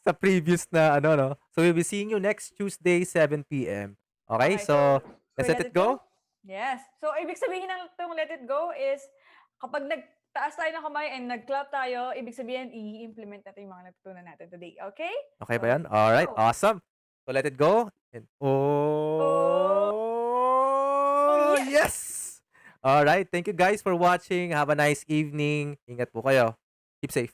sa previous na ano 'no. So we'll be seeing you next Tuesday, 7 PM. Okay, Okay, so so we let's let let it it go? go. Yes. So, ibig sabihin ng itong let it go is kapag nagtaas tayo ng kamay and nag-clap tayo, ibig sabihin i-implement natin yung mga natutunan natin today. Okay? Okay ba So, 'yan? Alright, go. awesome. So let it go and Oh, oh, yes! yes! Alright, thank you guys for watching. Have a nice evening. Ingat po kayo. Keep safe.